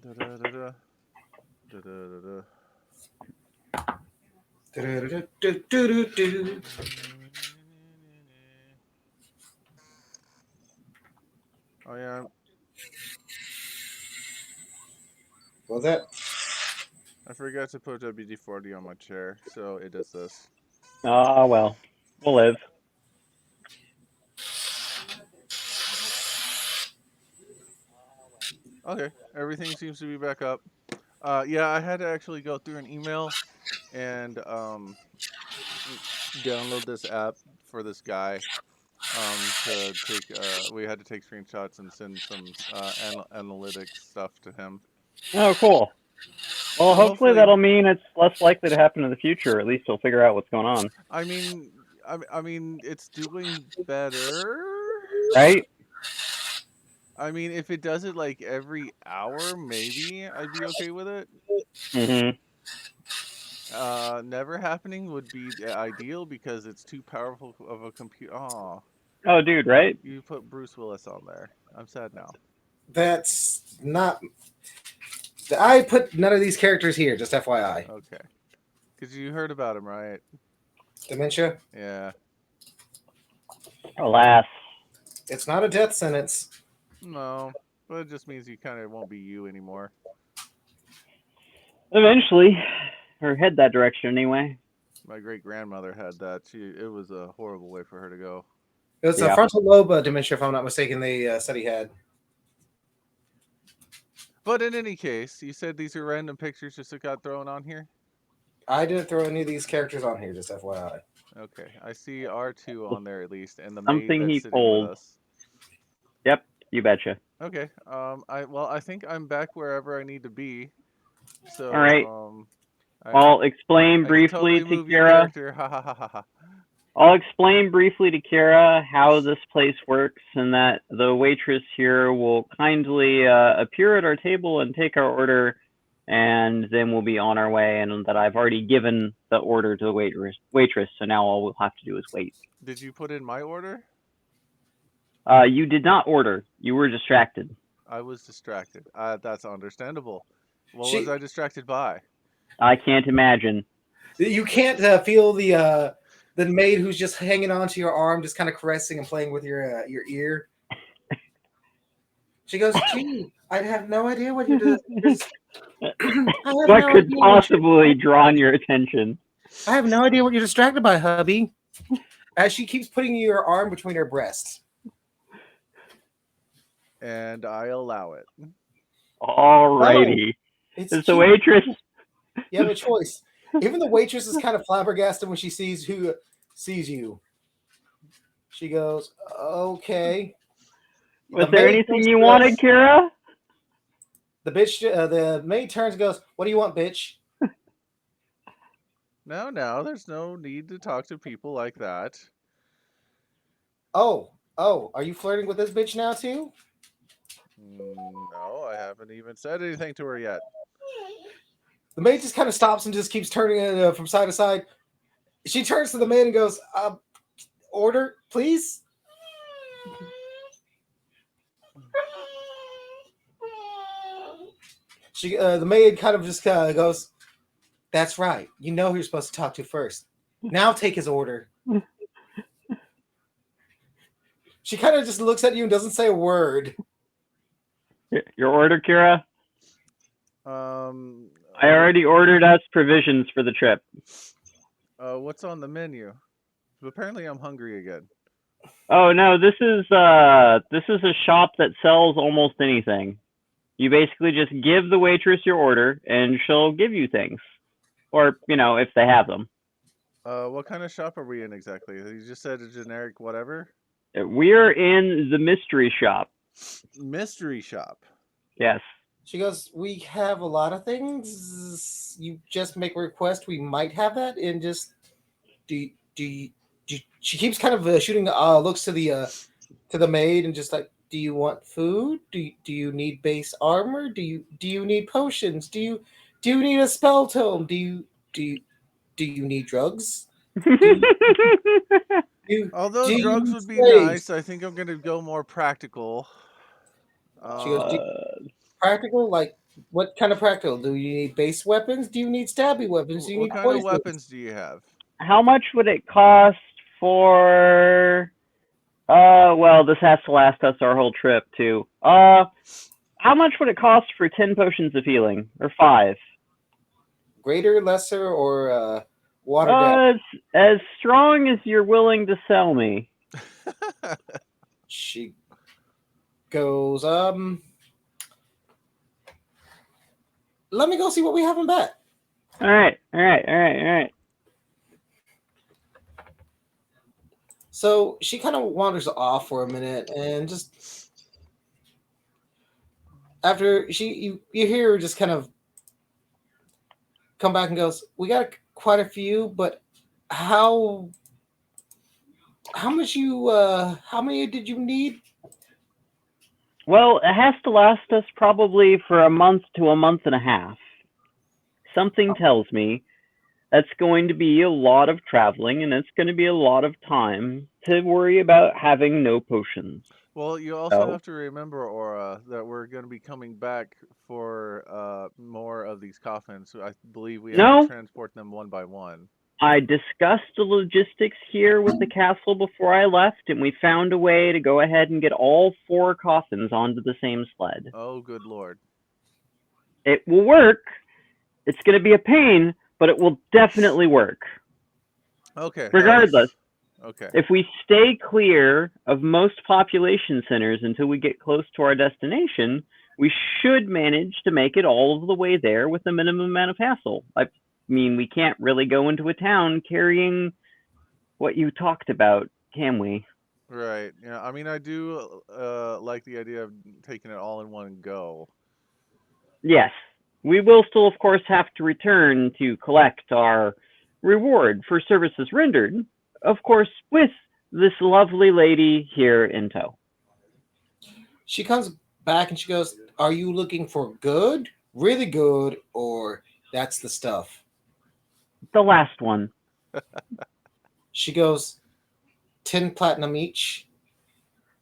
Da-da-da-da. Da-da-da-da. Do-do-do-do-do-do-do. Oh yeah, What was that? I forgot to put WD-40 on my chair, so it does this. Ah, well, we'll live. Okay, everything seems to be back up. Yeah, I had to actually go through an email and download this app for this guy. To take we had to take screenshots and send some analytics stuff to him. Oh, cool. Well, So hopefully hopefully, that'll mean it's less likely to happen in the future. At least we'll figure out what's going on, I mean, I mean, it's doing better. right? I mean, if it does it like every hour, maybe I'd be okay with it. Mm-hmm. Never happening would be the ideal because it's too powerful of a computer. Oh, Oh, dude, right? you put Bruce Willis on there. I'm sad now. That's not. I put none of these characters here, just FYI. Okay, because you heard about him, right? Dementia? Yeah. Alas. It's not a death sentence. No, but it just means you kind of won't be you anymore. Eventually, or head that direction anyway. My great grandmother had that. It was a horrible way for her to go. It was a Yeah. frontal lobe dementia, if I'm not mistaken, they said he had. But in any case, you said these are random pictures just that got thrown on here? I didn't throw any of these characters on here, just FYI. Okay, I see R2 on there at least, and the Something maid he that's sitting pulled. with us. Yep, you betcha. Okay, I think I'm back wherever I need to be. So, All right. I I'll explain I can briefly totally to move your Kira. character. Ha ha ha ha ha. I'll explain briefly to Kira how this place works, and that the waitress here will kindly appear at our table and take our order, and then we'll be on our way, and that I've already given the order to the waitress, so now all we'll have to do is wait. Did you put in my order? You did not order. You were distracted. I was distracted. That's understandable. What She- was I distracted by? I can't imagine. You can't feel the maid who's just hanging onto your arm, just kind of caressing and playing with your ear. She goes, "Gee, I have no idea what you're doing. What could possibly draw your attention? I have no idea what you're distracted by, hubby." As she keeps putting your arm between her breasts. And I allow it. Alrighty. It's It's the cute. waitress. You have a choice. Even the waitress is kind of flabbergasted when she sees who sees you. She goes, "Okay." Was The there maid anything goes you to- wanted, Kira? The maid turns and goes, "What do you want, bitch?" No, there's no need to talk to people like that. Oh, are you flirting with this bitch now too? No, I haven't even said anything to her yet. The maid just kind of stops and just keeps turning it from side to side. She turns to the maid and goes, "Order, please." The maid kind of just goes, "That's right. You know who you're supposed to talk to first. Now take his order." She kind of just looks at you and doesn't say a word. Your order, Kira? I already ordered us provisions for the trip. What's on the menu? Apparently, I'm hungry again. Oh no, this is a shop that sells almost anything. You basically just give the waitress your order, and she'll give you things, or if they have them. What kind of shop are we in exactly? You just said a generic whatever. We're in the mystery shop. Mystery shop. Yes. She goes, "We have a lot of things. You just make a request. We might have that." And just she keeps kind of shooting looks to the maid and just like, "Do you want food? Do you need base armor? Do you need potions? Do you need a spell tome? Do you need drugs?" Although do you drugs need would be slaves? nice, I think I'm gonna go more practical. She goes, "Practical, like What kind of practical? Do you need base weapons? Do you need stabby weapons? Do you What need kind of poisons? weapons do you have? How much would it cost for? Well, this has to last us our whole trip too. How much would it cost for 10 potions of healing, or 5? Greater, lesser, or watered down? As strong as you're willing to sell me. She goes, let me go see what we have in bet. All right. So she kind of wanders off for a minute and just after you hear her just kind of come back and goes, we got quite a few, but how many did you need? Well, it has to last us probably for a month to a month and a half. Something tells me that's going to be a lot of traveling, and it's going to be a lot of time to worry about having no potions. Well, you also So, have to remember, Aura, that we're going to be coming back for more of these coffins. So I believe we have to no, transport them one by one. I discussed the logistics here with the castle before I left, and we found a way to go ahead and get all 4 coffins onto the same sled. Oh, good lord. It will work. It's going to be a pain, but it will definitely work. Okay. Regardless, Okay. if we stay clear of most population centers until we get close to our destination, we should manage to make it all of the way there with a minimum amount of hassle. I mean, we can't really go into a town carrying what you talked about, can we? Right. Yeah. I mean, I do like the idea of taking it all in one go. Yes, we will still, of course, have to return to collect our reward for services rendered, of course, with this lovely lady here in tow. She comes back and she goes, are you looking for good, really good, or that's the stuff? The last one. She goes, 10 platinum each.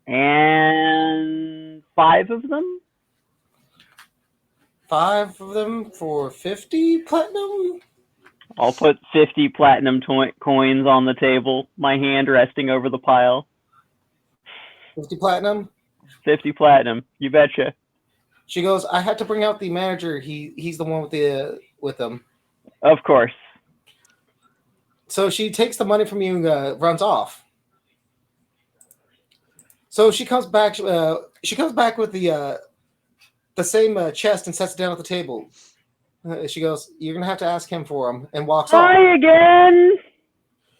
And 5 of them? 5 of them for 50 platinum? I'll put 50 platinum coins on the table, my hand resting over the pile. 50 platinum? 50 platinum, you betcha. She goes, I had to bring out the manager. He's the one with them. Of course. So she takes the money from you and runs off. So she comes back. She comes back with the same chest and sets it down at the table. She goes, "You're gonna have to ask him for him," and walks off. Hi again!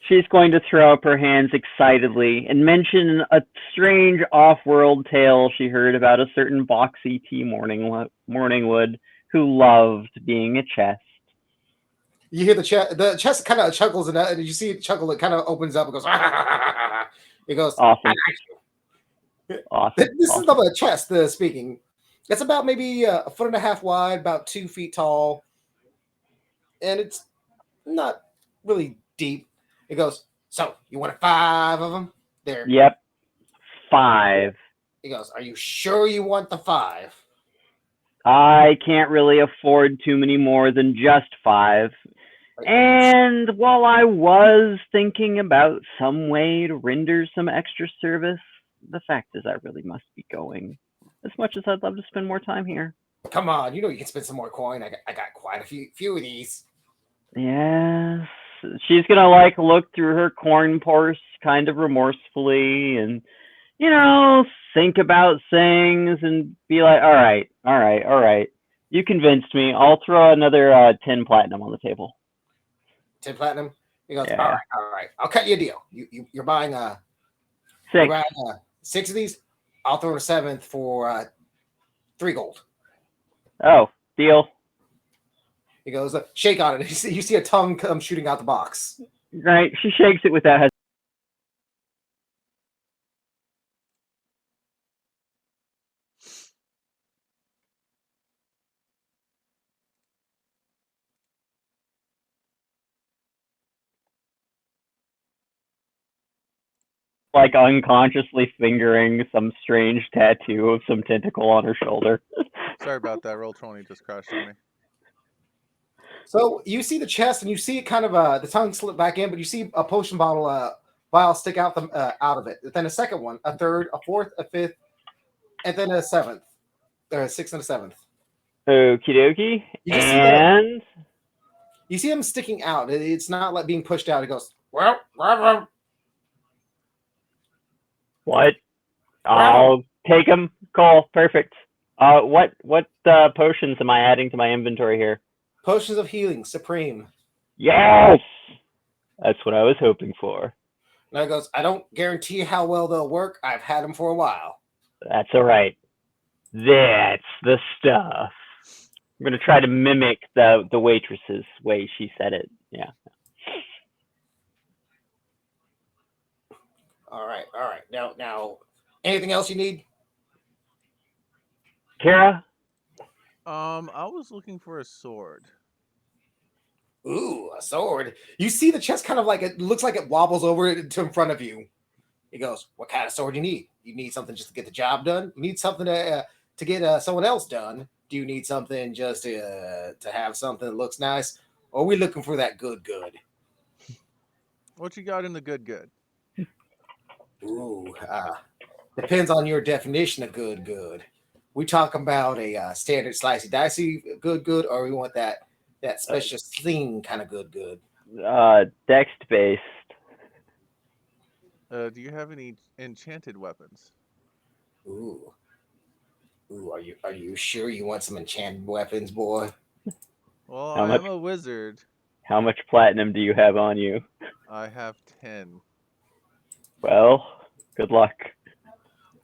She's going to throw up her hands excitedly and mention a strange off-world tale she heard about a certain Boxy T. Morningwood who loved being a chest. You hear the chest. The chest kind of chuckles, and you see it chuckle. It kind of opens up and goes. It goes. Awesome. Awesome. This awesome. is the chest speaking. It's about maybe a foot and a half wide, about 2 feet tall, and it's not really deep. It goes. So you want 5 of them? There. Yep. 5. He goes. Are you sure you want the 5? I can't really afford too many more than just 5. And while I was thinking about some way to render some extra service, the fact is I really must be going. As much as I'd love to spend more time here. Come on, you know you can spend some more coin. I got quite a few of these. Yes. She's gonna look through her corn purse kind of remorsefully and, think about things and be like, all right. You convinced me. I'll throw another 10 platinum on the table. 10 platinum? He goes, Yeah. all right. I'll cut you a deal. You're buying 6. You're buying 6 of these. I'll throw in a 7th for 3 gold. Oh, deal. He goes, shake on it. You see a tongue come shooting out the box. Right. She shakes it without hesitation. Unconsciously fingering some strange tattoo of some tentacle on her shoulder. Sorry about that. Roll 20 just crashed on me. So you see the chest, and you see it kind of the tongue slip back in, but you see a potion bottle vial stick out of it. Then a second one, a third, a fourth, a fifth, and then a seventh, or a sixth and a seventh. Okie dokie. You just And You see them sticking out. It's not like being pushed out. It goes. what? I'll take them. Cool. Perfect. What potions am I adding to my inventory here? Potions of healing, supreme. Yes, that's what I was hoping for. And it goes. I don't guarantee how well they'll work. I've had them for a while. That's all right. That's the stuff. I'm gonna try to mimic the waitress's way she said it. Yeah. All right. Now, anything else you need? Kara? I was looking for a sword. Ooh, a sword. You see the chest kind of like it looks like it wobbles over to in front of you. He goes, "What kind of sword do you need? You need something just to get the job done? You need something to get someone else done? Do you need something just to have something that looks nice? Or are we looking for that good? What you got in the good? Ooh, depends on your definition of good. We talk about a standard slicey dicey good, or we want that special sling kind of good. Dex based. Do you have any enchanted weapons? Ooh, are you sure you want some enchanted weapons, boy? Well, How I much- am a wizard. How much platinum do you have on you? I have 10. Well, good luck.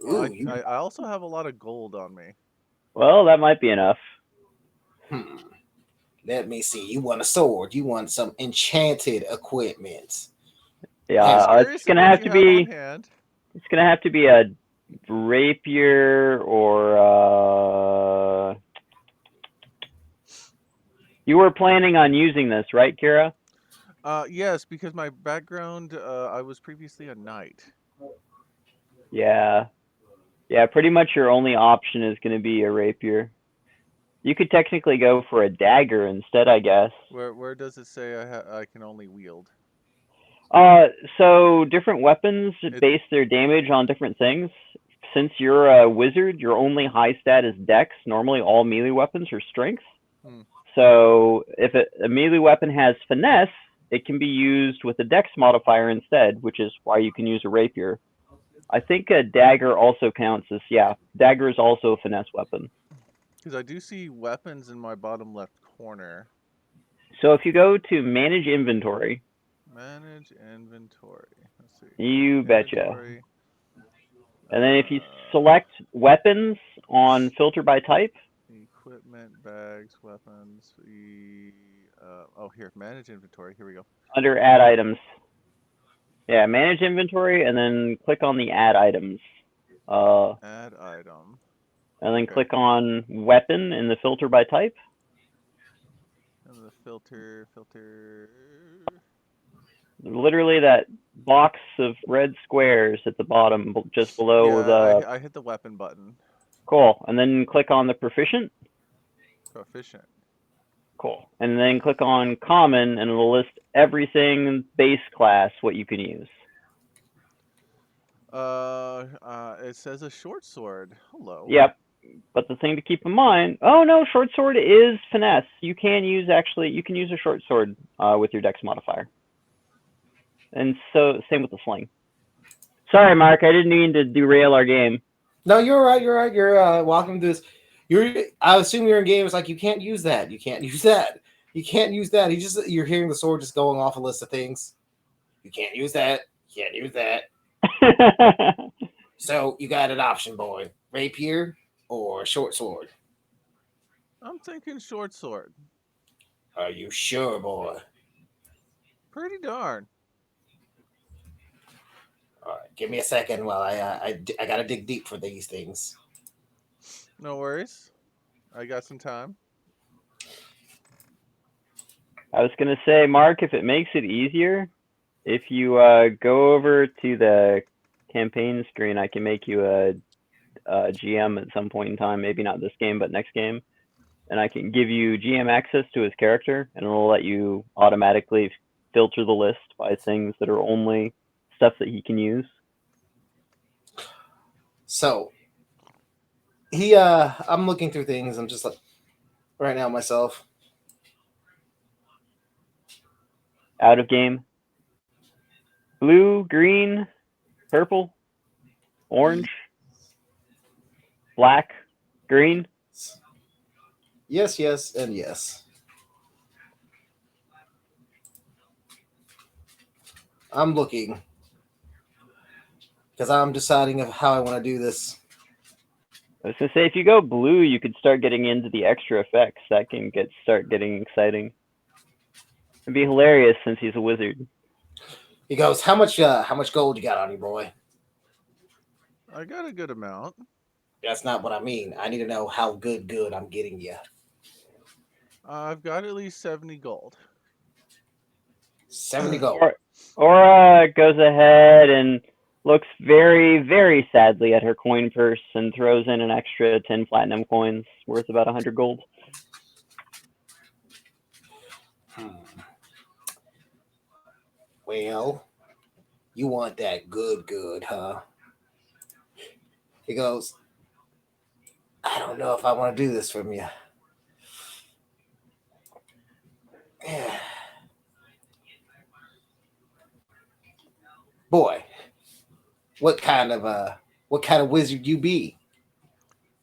Well, Ooh, I also have a lot of gold on me. Well, that might be enough. Let me see. You want a sword? You want some enchanted equipment? Yeah, Curious it's of gonna what have you to be. on hand. It's gonna have to be a rapier or. You were planning on using this, right, Kira? Yes, because my background, I was previously a knight. Yeah. Yeah, pretty much your only option is going to be a rapier. You could technically go for a dagger instead, I guess. Where does it say I can only wield? So different weapons base their damage on different things. Since you're a wizard, your only high stat is dex. Normally all melee weapons are strength. So if a melee weapon has finesse, it can be used with a dex modifier instead, which is why you can use a rapier. I think a dagger also counts as, dagger is also a finesse weapon. Because I do see weapons in my bottom left corner. So if you go to manage inventory. Manage inventory. Let's see. You betcha. And then if you select weapons on filter by type. Equipment, bags, weapons. Here, manage inventory. Here we go. Under add items. Yeah, manage inventory, and then click on the add items. Add item. And then click on weapon in the filter by type. And the filter. Literally that box of red squares at the bottom, just below the. I hit the weapon button. Cool. And then click on the proficient. Proficient. Cool. And then click on common, and it'll list everything base class what you can use. Uh, It says a short sword. Hello. Yep. But the thing to keep in mind, oh no, short sword is finesse. You can use a short sword with your dex modifier. And so same with the sling. Sorry, Mark, I didn't mean to derail our game. No, you're right. You're welcome to this. I assume you're in games like you can't use that. You can't use that. You can't use that. You're hearing the sword just going off a list of things. You can't use that. You can't use that. So you got an option, boy. Rapier or short sword? I'm thinking short sword. Are you sure, boy? Pretty darn. All right, give me a second while I gotta dig deep for these things. No worries. I got some time. I was going to say, Mark, if it makes it easier, if you go over to the campaign screen, I can make you a GM at some point in time, maybe not this game, but next game. And I can give you GM access to his character, and it'll let you automatically filter the list by things that are only stuff that he can use. So I'm looking through things. I'm just like right now myself. Out of game. Blue, green, purple, orange, black, green. Yes, yes, and yes. I'm looking because I'm deciding of how I want to do this. I was gonna say, if you go blue, you could start getting into the extra effects. That can start getting exciting. It'd be hilarious since he's a wizard. He goes, how much gold you got on you, boy? I got a good amount. That's not what I mean. I need to know how good I'm getting you. I've got at least 70 gold. 70 gold. Aura goes ahead and looks very, very sadly at her coin purse and throws in an extra 10 platinum coins worth about 100 gold. Well, you want that good, huh? He goes, I don't know if I want to do this from you. Boy, what kind of wizard you be?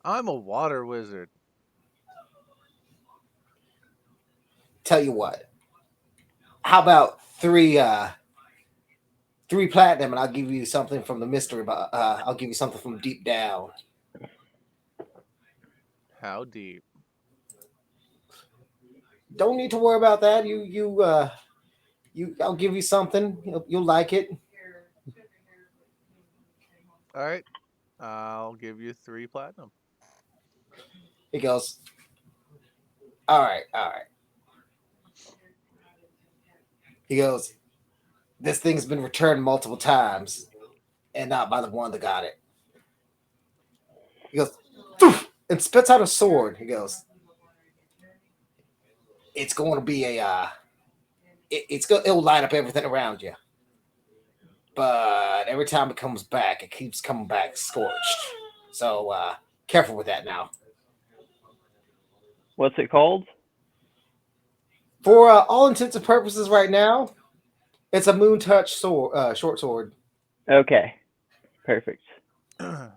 I'm a water wizard. Tell you what. How about three platinum, and I'll give you something from the mystery. I'll give you something from deep down. How deep? Don't need to worry about that. I'll give you something. You'll like it. All right. I'll give you 3 platinum. He goes, all right. He goes, this thing's been returned multiple times, and not by the one that got it. He goes, "Poof," and spits out a sword. He goes, it's going to be it'll light up everything around you. But every time it comes back, it keeps coming back scorched. So careful with that now. What's it called? For all intents and purposes right now, it's a moon touch sword, short sword. Okay, perfect. All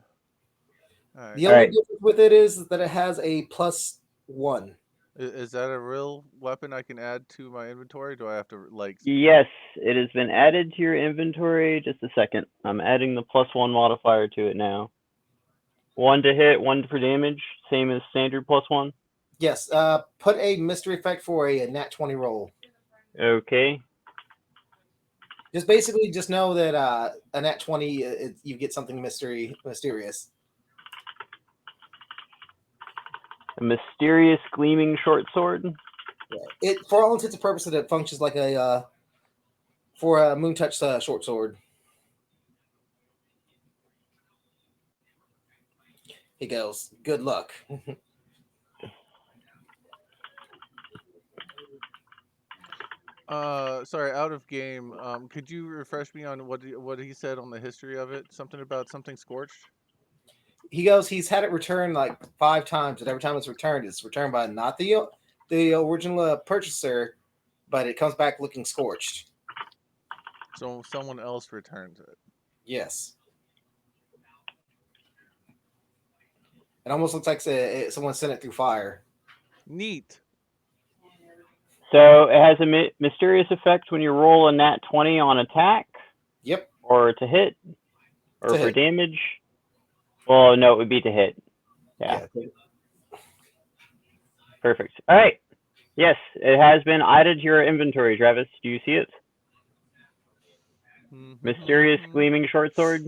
right. The only difference with it is that it has a +1. Is that a real weapon I can add to my inventory? Do I have to like? Yes, it has been added to your inventory. Just a second. I'm adding the +1 modifier to it now. 1 to hit, 1 for damage, same as standard +1. Yes. Put a mystery effect for a nat 20 roll. Okay. Just know that a nat 20, you get something mysterious. A mysterious gleaming short sword. Yeah. It, for all intents and purposes, it functions like for a moon touch short sword. He goes, good luck. Sorry, out of game. Could you refresh me on what he said on the history of it? Something about something scorched. He goes, he's had it returned like 5 times, and every time it's returned by not the original purchaser, but it comes back looking scorched. So someone else returns it. Yes. It almost looks like someone sent it through fire. Neat. So it has a mysterious effect when you roll a nat 20 on attack. Yep. Or to hit. Or to for hit. damage. Well, no, it would be to hit. Yeah. Perfect. All right. Yes, it has been added to your inventory, Travis. Do you see it? Mysterious gleaming short sword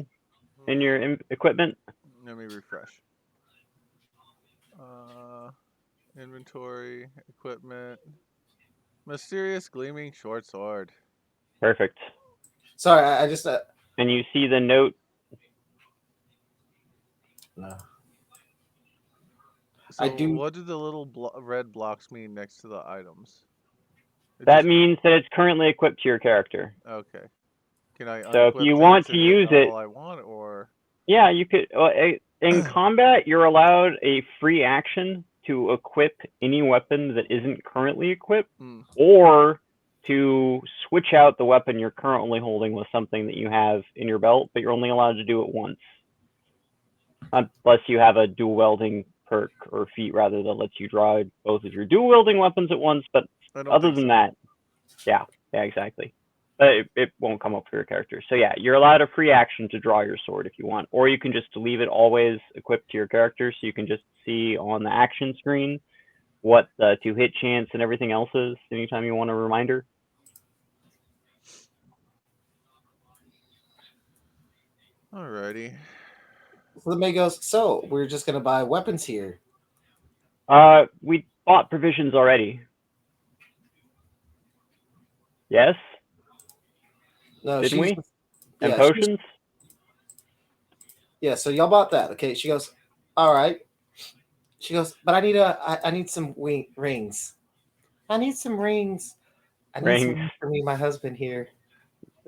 in your equipment. Let me refresh. Inventory, equipment, mysterious gleaming short sword. Perfect. Sorry, I just. And you see the note. No. So I do- what do the little red blocks mean next to the items? It That just- means that it's currently equipped to your character. Okay. Can I So if unequip you things want to and use get it- all I want, or Yeah, you could. In combat, you're allowed a free action to equip any weapon that isn't currently equipped, or to switch out the weapon you're currently holding with something that you have in your belt, but you're only allowed to do it once. Unless you have a dual wielding perk or feat rather that lets you draw both of your dual wielding weapons at once, but I don't other think than so. that, yeah, exactly. But it won't come up for your character. So yeah, you're allowed a free action to draw your sword if you want, or you can just leave it always equipped to your character, so you can just see on the action screen what the 2-hit chance and everything else is anytime you want a reminder. Alrighty. So the maid goes, so we're just gonna buy weapons here. We bought provisions already. Yes, No, didn't we? she's And yeah, potions. yeah. So y'all bought that, okay? She goes, all right. She goes, but I need some rings. I need some rings. I need some Rings. rings for me, and my husband here.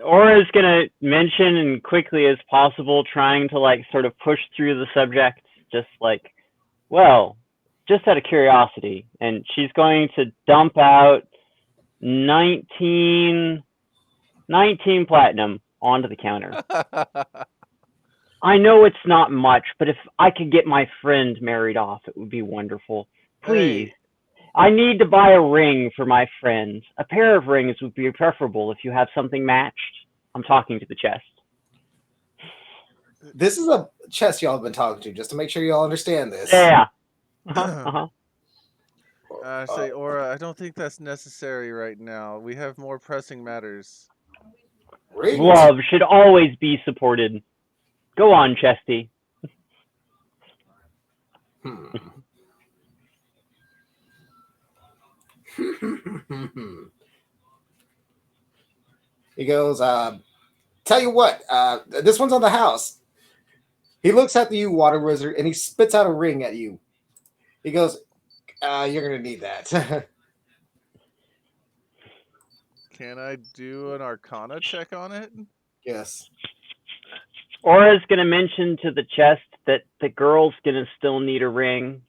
Aura's gonna mention and quickly as possible, trying to like sort of push through the subject, just like, well, just out of curiosity, and she's going to dump out 19 platinum onto the counter. I know it's not much, but if I could get my friend married off, it would be wonderful. Please. Hey. I need to buy a ring for my friend. A pair of rings would be preferable if you have something matched. I'm talking to the chest. This is a chest y'all have been talking to, just to make sure y'all understand this. Yeah. Uh-huh. I say, Aura, I don't think that's necessary right now. We have more pressing matters. Rings? Love should always be supported. Go on, Chesty. He goes, tell you what, this one's on the house. He looks at you, Water Wizard, and he spits out a ring at you. He goes, you're going to need that. Can I do an Arcana check on it? Yes. Aura's gonna mention to the chest that the girl's gonna still need a ring.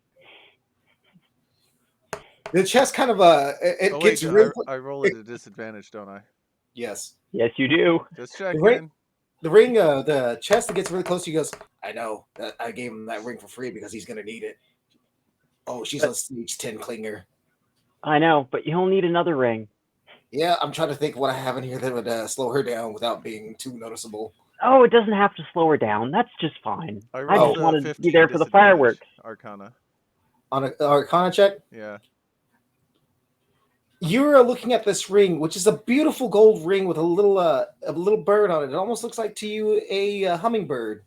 The chest kind of, it Oh gets wait, really... I roll at a disadvantage, don't I? Yes. Yes, you do. Just checking. The ring, the chest that gets really close to you goes, I know. I gave him that ring for free because he's going to need it. Oh, she's a stage 10 clinger. I know, but you'll need another ring. Yeah, I'm trying to think what I have in here that would slow her down without being too noticeable. Oh, it doesn't have to slow her down. That's just fine. I I rolled just a want to be 15 there for the disadvantage, fireworks. Arcana. On an Arcana check, Yeah. you're looking at this ring, which is a beautiful gold ring with a little bird on it. It almost looks like to you a hummingbird.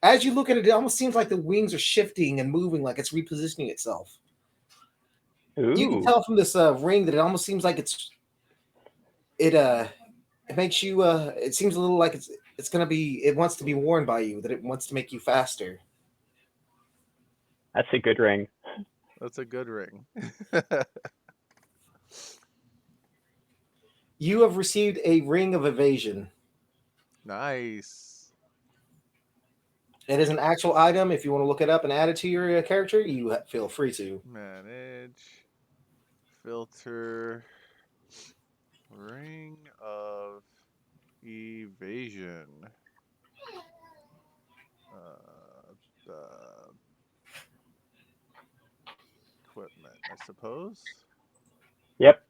As you look at it, it almost seems like the wings are shifting and moving, like it's repositioning itself. Ooh. You can tell from this ring that it almost seems like it makes you it seems a little like it's gonna be, it wants to be worn by you, that it wants to make you faster. That's a good ring. That's a good ring. You have received a ring of evasion. Nice. It is an actual item. If you want to look it up and add it to your character, you feel free to. Manage. Filter. Ring of evasion. The equipment, I suppose. Yep.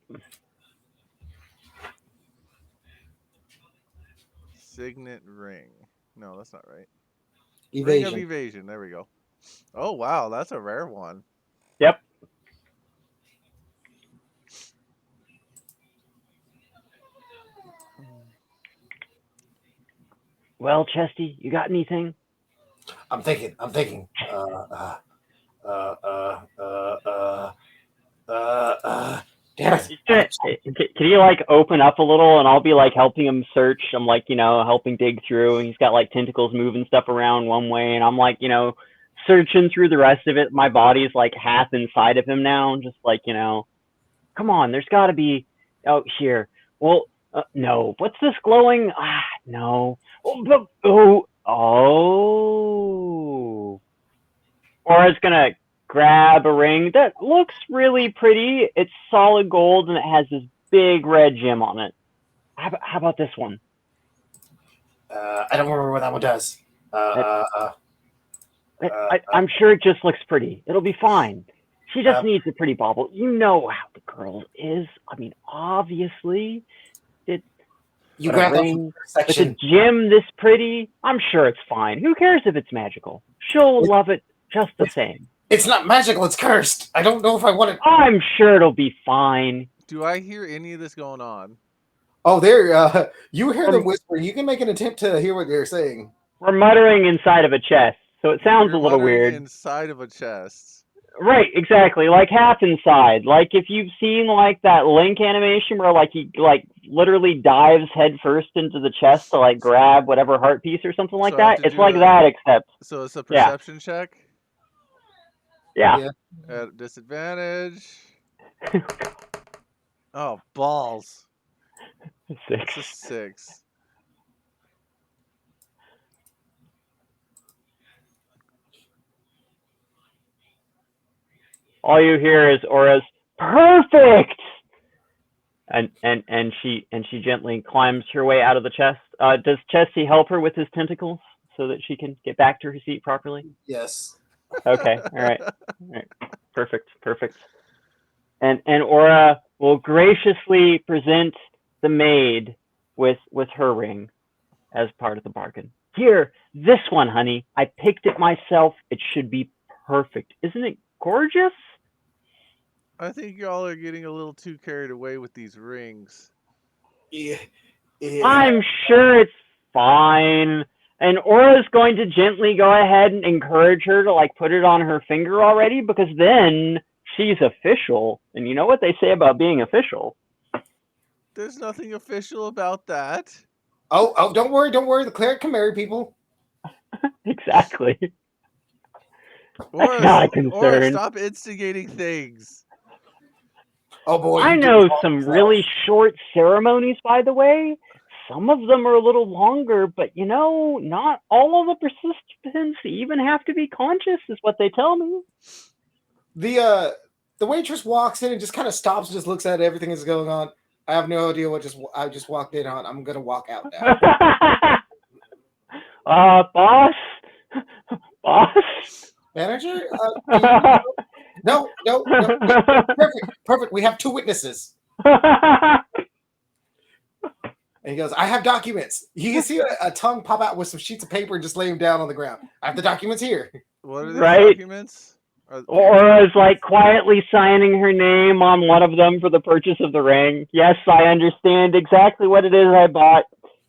Signet ring. No, that's not right. Evasion. Ring of evasion. There we go. Oh wow, that's a rare one. Yep. Well, Chesty, you got anything? I'm thinking. Damn it. Can you like open up a little and I'll be like helping him search? I'm like, helping dig through, and he's got like tentacles moving stuff around one way, and I'm like, searching through the rest of it. My body's like half inside of him now, just like, come on, there's got to be. Oh, here. Well, no. What's this glowing? No. Oh. Aura's gonna grab a ring that looks really pretty. It's solid gold and it has this big red gem on it. How about this one? I don't remember what that one does. I'm sure it just looks pretty. It'll be fine. She just needs a pretty bauble. You know how the girl is. I mean, obviously, you grab with a gem this pretty, I'm sure it's fine. Who cares if it's magical? She'll love it just the same. It's not magical. It's cursed. I don't know if I want it. I'm sure it'll be fine. Do I hear any of this going on? Oh, there. You hear them whispering. You can make an attempt to hear what they're saying. We're muttering inside of a chest, so it sounds a little weird. Inside of a chest. Right, exactly. Like half inside. Like if you've seen like that Link animation where like he like literally dives head first into the chest to like grab whatever heart piece or something like that. It's like that, except. So it's a perception check. Yeah. At disadvantage. Oh, balls. 6. It's a 6. All you hear is Aura's perfect, and she gently climbs her way out of the chest. Does Chesty help her with his tentacles so that she can get back to her seat properly? Yes. Okay. All right. Perfect. And Aura will graciously present the maid with her ring as part of the bargain. Here, this one, honey. I picked it myself. It should be perfect. Isn't it gorgeous? I think y'all are getting a little too carried away with these rings. Yeah. I'm sure it's fine. And Aura's going to gently go ahead and encourage her to like put it on her finger already, because then she's official. And you know what they say about being official? There's nothing official about that. Oh, don't worry. The cleric can marry people. Exactly. Aura, not a concern. Aura, stop instigating things. Oh boy. I know some really short ceremonies, by the way. Some of them are a little longer, but not all of the participants even have to be conscious, is what they tell me. The waitress walks in and just kind of stops and just looks at everything that's going on. I have no idea what I just walked in on. I'm gonna walk out now. Boss, manager. No. Perfect. We have 2 witnesses. And he goes, I have documents. You can see a tongue pop out with some sheets of paper and just lay them down on the ground. I have the documents here. What are these documents? Aura's like quietly signing her name on one of them for the purchase of the ring. Yes, I understand exactly what it is I bought.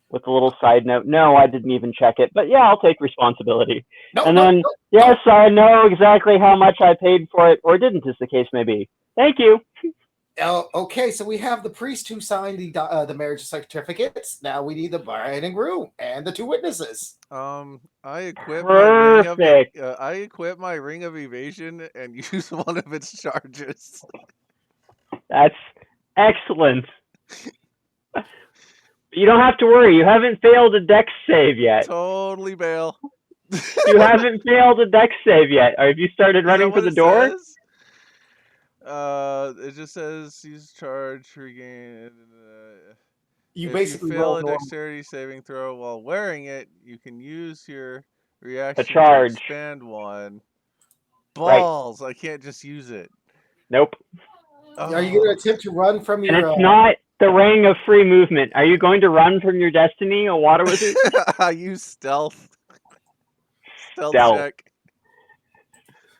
With a little side note, no, I didn't even check it. But yeah, I'll take responsibility. Yes, I know exactly how much I paid for it, or didn't, as the case may be. Thank you. Okay, so we have the priest who signed the marriage certificates. Now we need the bride and groom and the 2 witnesses. I equip my ring of evasion and use one of its charges. That's excellent. You don't have to worry. You haven't failed a dex save yet. Totally bail. You haven't failed a dex save yet. Or have you started running for the door? Says? It just says use charge regain. You if basically you fail a dexterity saving throw while wearing it, you can use your reaction to expand one. Balls! Right. I can't just use it. Nope. Oh. Are you going to attempt to run from your? And it's not the ring of free movement. Are you going to run from your destiny, a water wizard? I use stealth. Stealth check.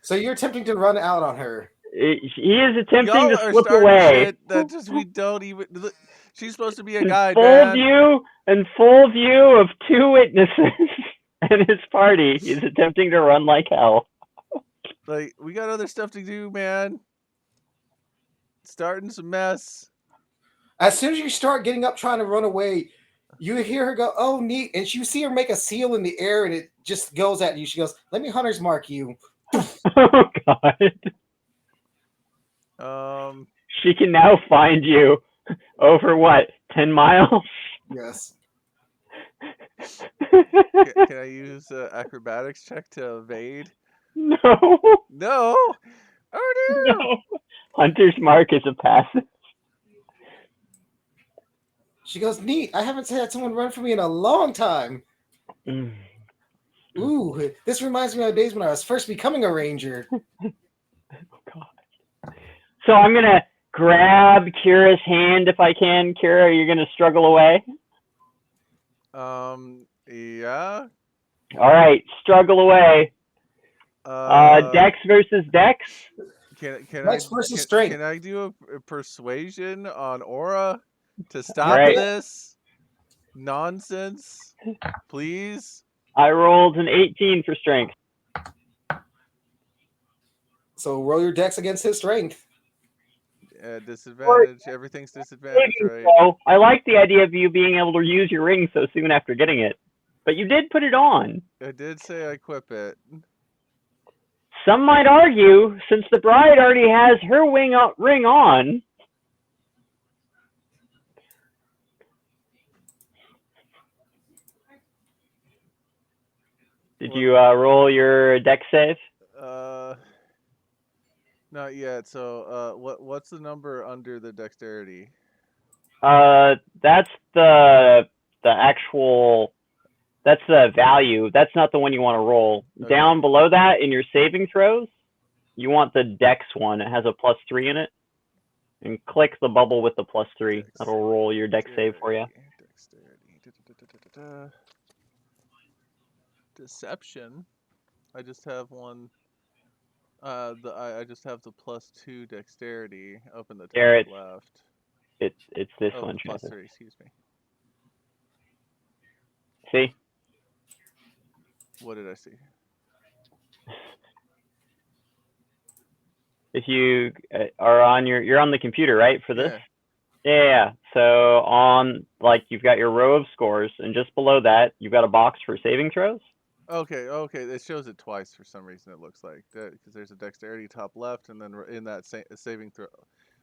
So you're attempting to run out on her. He is attempting to slip away. That just we don't even. She's supposed to be a guide, full view of 2 witnesses and his party. He's attempting to run like hell. Like, we got other stuff to do, man. Starting some mess. As soon as you start getting up trying to run away, You hear her go, "Oh, neat," and you see her make a seal in the air, and it just goes at you. She goes, "Let me hunter's mark you." Oh God. She can now find you over what, 10 miles? Yes. Can I use acrobatics check to evade? No. No. Oh no. No. Hunter's mark is a passive. She goes, "Neat. I haven't had someone run for me in a long time." Ooh, this reminds me of days when I was first becoming a ranger. God. So I'm gonna grab Kira's hand if I can. Kira, are you gonna struggle away? Yeah. All right, struggle away. Dex versus Dex. Dex versus strength. Can I do a persuasion on Aura to stop this nonsense, please? I rolled an 18 for strength. So roll your Dex against his strength. Disadvantage. Everything's disadvantage, right? So I like the idea of you being able to use your ring so soon after getting it, but you did put it on. I did say I equip it. Some might argue, since the bride already has her ring on. Did you roll your Dex save? Not yet. So, what's the number under the dexterity? That's the actual. That's the value. That's not the one you want to roll. Okay. Down below that in your saving throws, you want the Dex one. It has a +3 in it. And click the bubble with the +3. That'll roll your Dex save for you. Dexterity. Deception. I just have one. I just have the +2 dexterity up in the top Garrett, left. It's this one. +3. Excuse me. See? What did I see? If you are on you're on the computer, right, for this? Yeah. So on, like, you've got your row of scores, and just below that, you've got a box for saving throws. Okay. It shows it twice for some reason. It looks like that because there's a dexterity top left, and then in that saving throw.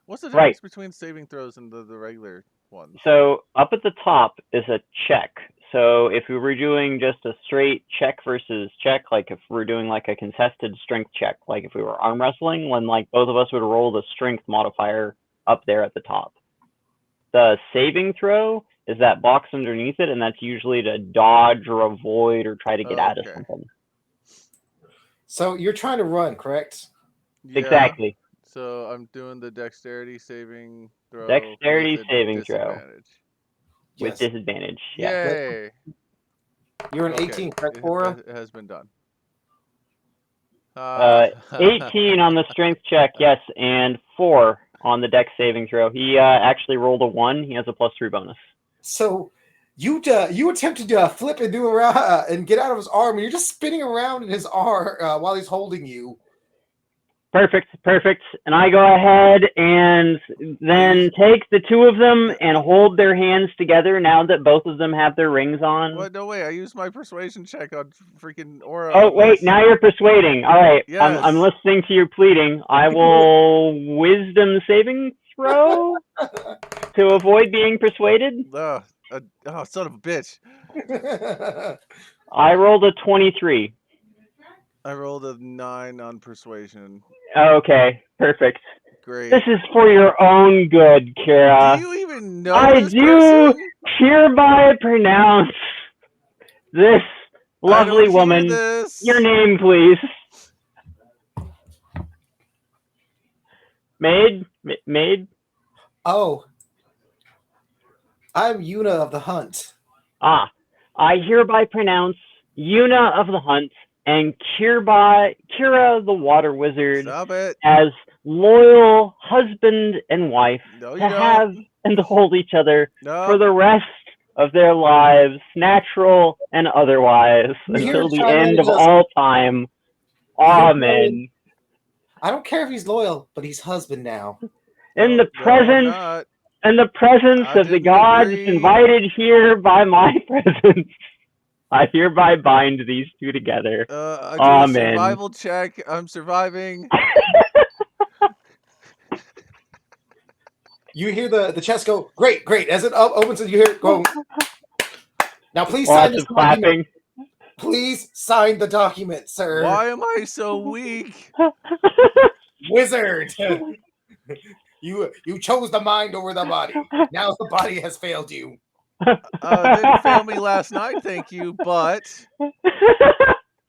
What's the difference between saving throws and the regular ones? So up at the top is a check. So if we were doing just a straight check versus check, like if we're doing like a contested strength check, like if we were arm wrestling, when like both of us would roll the strength modifier up there at the top. The saving throw is that box underneath it, and that's usually to dodge or avoid or try to get out of something. So you're trying to run, correct? Yeah. Exactly. So I'm doing the dexterity saving throw. Dexterity saving throw. Yes. With disadvantage. Yay. You're an 18, correct, Aura? It has been done. 18 on the strength check, yes, and 4 on the Dex saving throw. He actually rolled a 1. He has a +3 bonus. So you attempted to flip and do around and get out of his arm, and you're just spinning around in his arm while he's holding you. Perfect. And I go ahead and then take the two of them and hold their hands together now that both of them have their rings on. What? No way. I used my persuasion check on freaking Aura. Oh, wait. Now you're persuading. All right. Yes. I'm listening to your pleading. I will wisdom saving throw to avoid being persuaded. Oh, son of a bitch. I rolled a 23. I rolled a 9 on persuasion. Okay, perfect. Great. This is for your own good, Kira. Do you even know this person? Hereby pronounce this lovely woman. Your name, please. Maid? Oh. I'm Yuna of the Hunt. I hereby pronounce Yuna of the Hunt and Kira the Water Wizard as loyal husband and wife have and to hold each other for the rest of their lives, natural and otherwise, until the end of all time. Amen. I don't care if he's loyal, but he's husband now. In the presence and the presence I of the didn't gods agree. invited here by my presence, I hereby bind these two together. I do a Amen. survival check. I'm surviving. You hear the chest go, great, great. As it opens, and you hear it go. Now, please sign Lots this of document. clapping. Please sign the document, sir. Why am I so weak? Wizard. You chose the mind over the body. Now the body has failed you. Didn't fail me last night, thank you. But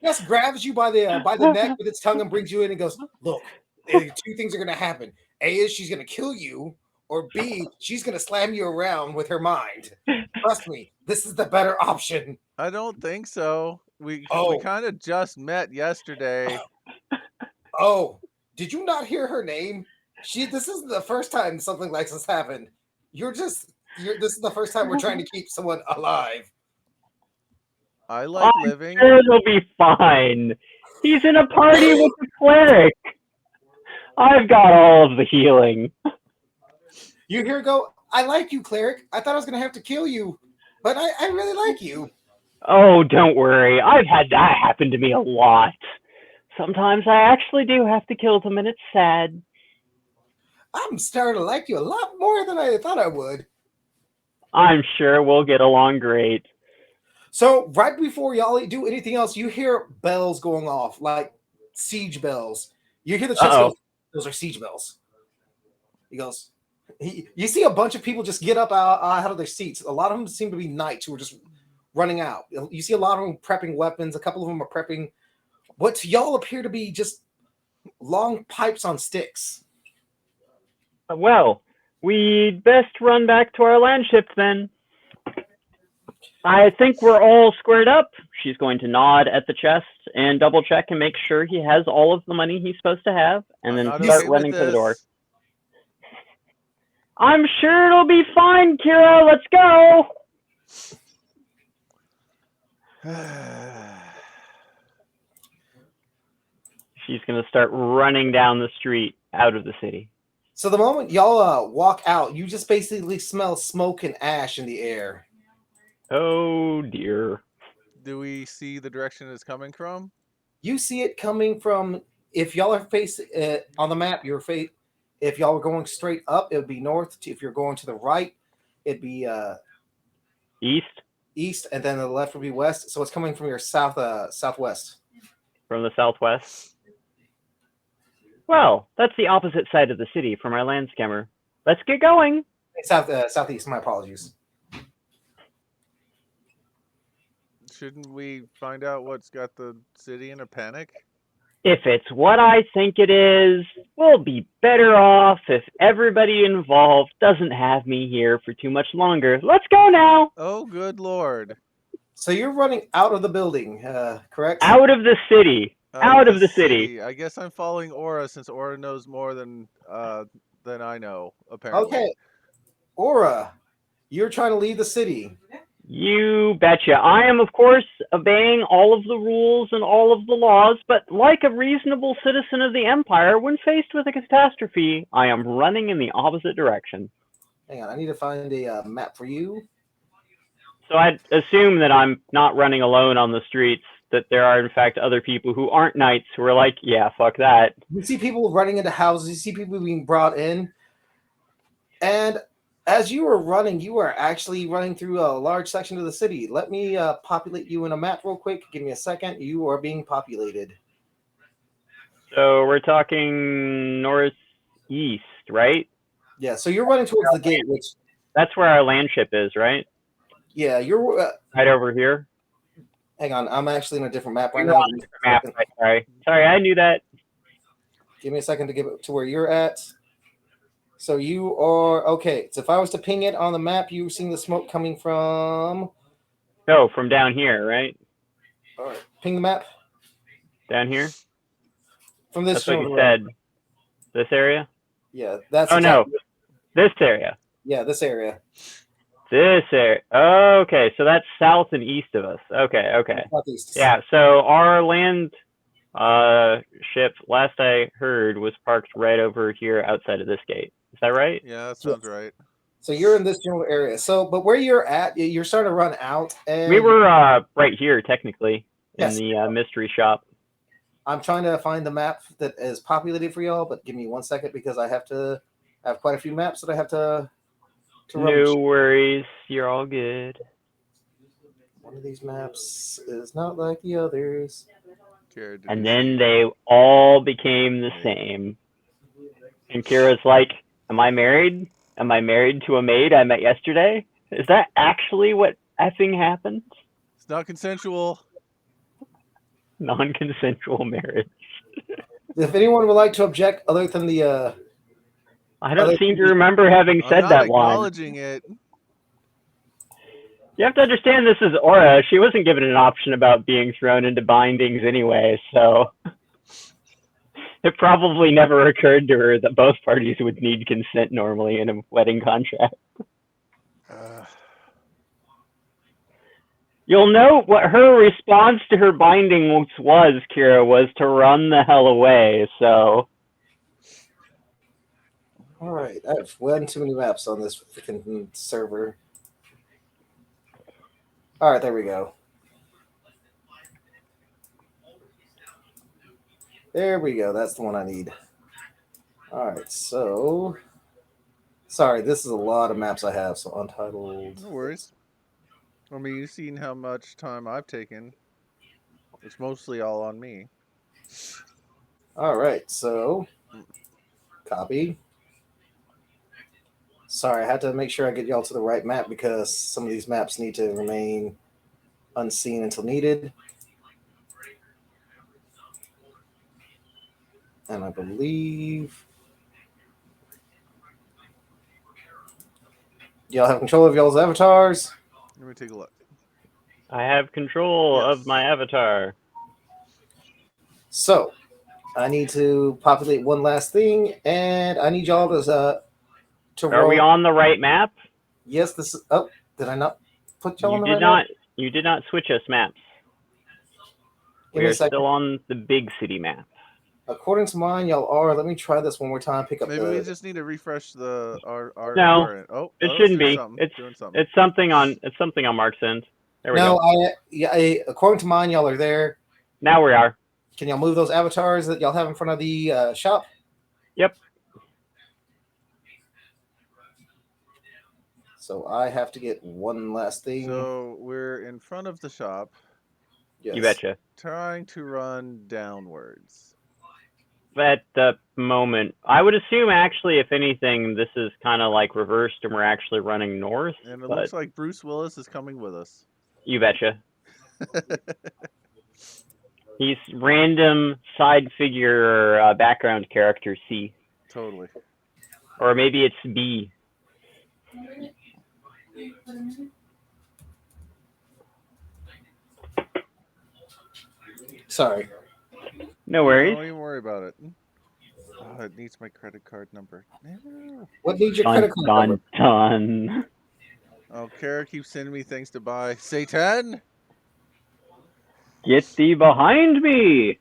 Just grabs you by the neck with its tongue and brings you in and goes, look, two things are gonna happen. A is she's gonna kill you, or B, she's gonna slam you around with her mind. Trust me, this is the better option. I don't think so. We Oh. kind of just met yesterday. Oh, did you not hear her name? This isn't the first time something like this happened. This is the first time we're trying to keep someone alive. I like I'm living. sure it'll be fine. He's in a party with the cleric. I've got all of the healing. You hear her go, I like you, cleric. I thought I was going to have to kill you, but I really like you. Oh, don't worry. I've had that happen to me a lot. Sometimes I actually do have to kill them, and it's sad. I'm starting to like you a lot more than I thought I would. I'm sure we'll get along great. So right before y'all do anything else, you hear bells going off, like siege bells. You hear the chest go, those are siege bells. He goes, you see a bunch of people just get up out of their seats. A lot of them seem to be knights who are just running out. You see a lot of them prepping weapons. A couple of them are prepping what to y'all appear to be just long pipes on sticks. Well, we'd best run back to our land ship then. I think we're all squared up. She's going to nod at the chest and double check and make sure he has all of the money he's supposed to have, and then start running for the door. I'm sure it'll be fine, Kira. Let's go. She's going to start running down the street out of the city. So the moment y'all walk out, you just basically smell smoke and ash in the air. Oh, dear. Do we see the direction it's coming from? You see it coming from, if y'all are facing on the map, if y'all are going straight up, it would be north. If you're going to the right, it'd be east, and then the left would be west. So it's coming from your southwest. From the southwest? Well, that's the opposite side of the city from our land scammer. Let's get going. Southeast, my apologies. Shouldn't we find out what's got the city in a panic? If it's what I think it is, we'll be better off if everybody involved doesn't have me here for too much longer. Let's go now. Oh, good Lord. So you're running out of the building, correct? Out of the city. Out of the city. I guess I'm following Aura since Aura knows more than I know, apparently. Okay. Aura, you're trying to leave the city. You betcha. I am, of course, obeying all of the rules and all of the laws, but like a reasonable citizen of the Empire, when faced with a catastrophe, I am running in the opposite direction. Hang on, I need to find a map for you. So I'd assume that I'm not running alone on the streets, that there are, in fact, other people who aren't knights who are like, yeah, fuck that. You see people running into houses, you see people being brought in, and as you are running, you are actually running through a large section of the city. Let me populate you in a map real quick. Give me a second. You are being populated. So we're talking northeast, right? Yeah, so you're running towards the gate, which... That's where our land ship is, right? Yeah, you're... right over here? Hang on, I'm actually in a different map right now. Sorry, I knew that. Give me a second to get to where you're at. So you are... Okay, so if I was to ping it on the map, you're seeing the smoke coming from... No, from down here, right? All right, ping the map. Down here? From this... That's what you said. This area? Yeah, that's... Oh, no. This area. Yeah, this area. This area. Okay, so that's south and east of us. Okay. Southeast. Yeah, so our land ship, last I heard, was parked right over here outside of this gate. Is that right? Yeah, that sounds right. So you're in this general area. So, but where you're at, you're starting to run out. And We were right here, technically, in Yes. the mystery shop. I'm trying to find the map that is populated for y'all, but give me 1 second because I have quite a few maps that I have to rummage. No worries. You're all good. One of these maps is not like the others. Kara, did And we then see- they all became the same. And Kira's like, am I married? Am I married to a maid I met yesterday? Is that actually what effing happened? It's not consensual. Non-consensual marriage. If anyone would like to object, other than the I don't Other seem to than- remember having I'm said not that line. acknowledging it. You have to understand this is Aura. She wasn't given an option about being thrown into bindings anyway, so it probably never occurred to her that both parties would need consent normally in a wedding contract. You'll note what her response to her binding was, Kira, was to run the hell away, so... all right, I have one too many maps on this freaking server. All right, there we go. There we go. That's the one I need. All right, so sorry, this is a lot of maps I have. So Untitled. No worries. I mean, you've seen how much time I've taken. It's mostly all on me. All right, so copy. Sorry, I had to make sure I get y'all to the right map because some of these maps need to remain unseen until needed. And I believe y'all have control of y'all's avatars. Let me take a look. I have control Yes. of my avatar. So I need to populate one last thing, and I need y'all to Are roll. we on the right map? Yes, this is. Oh, did I not put y'all on the You right did map? not. You did not switch us maps. Give We me a are second. still on the big city map. According to mine, y'all are. Let me try this one more time. Pick up Maybe the. we just need to refresh the our. No, Oh, It oh, shouldn't doing be. something, It's doing something. it's something on Mark's end. There we No, go. according to mine, y'all are there. Now we are. Can y'all move those avatars that y'all have in front of the shop? Yep. So I have to get one last thing. So we're in front of the shop, Yes. You betcha. trying to run downwards. At the moment, I would assume actually, if anything, this is kind of like reversed, and we're actually running north. And it but looks like Bruce Willis is coming with us. you betcha. He's random side figure background character C, Totally. or maybe it's B. Sorry. No worries. Don't even worry about it. Oh, it needs my credit card number. No. What needs your Dun credit card number? dun dun. Oh, Kara keeps sending me things to buy. Satan! Get thee behind me!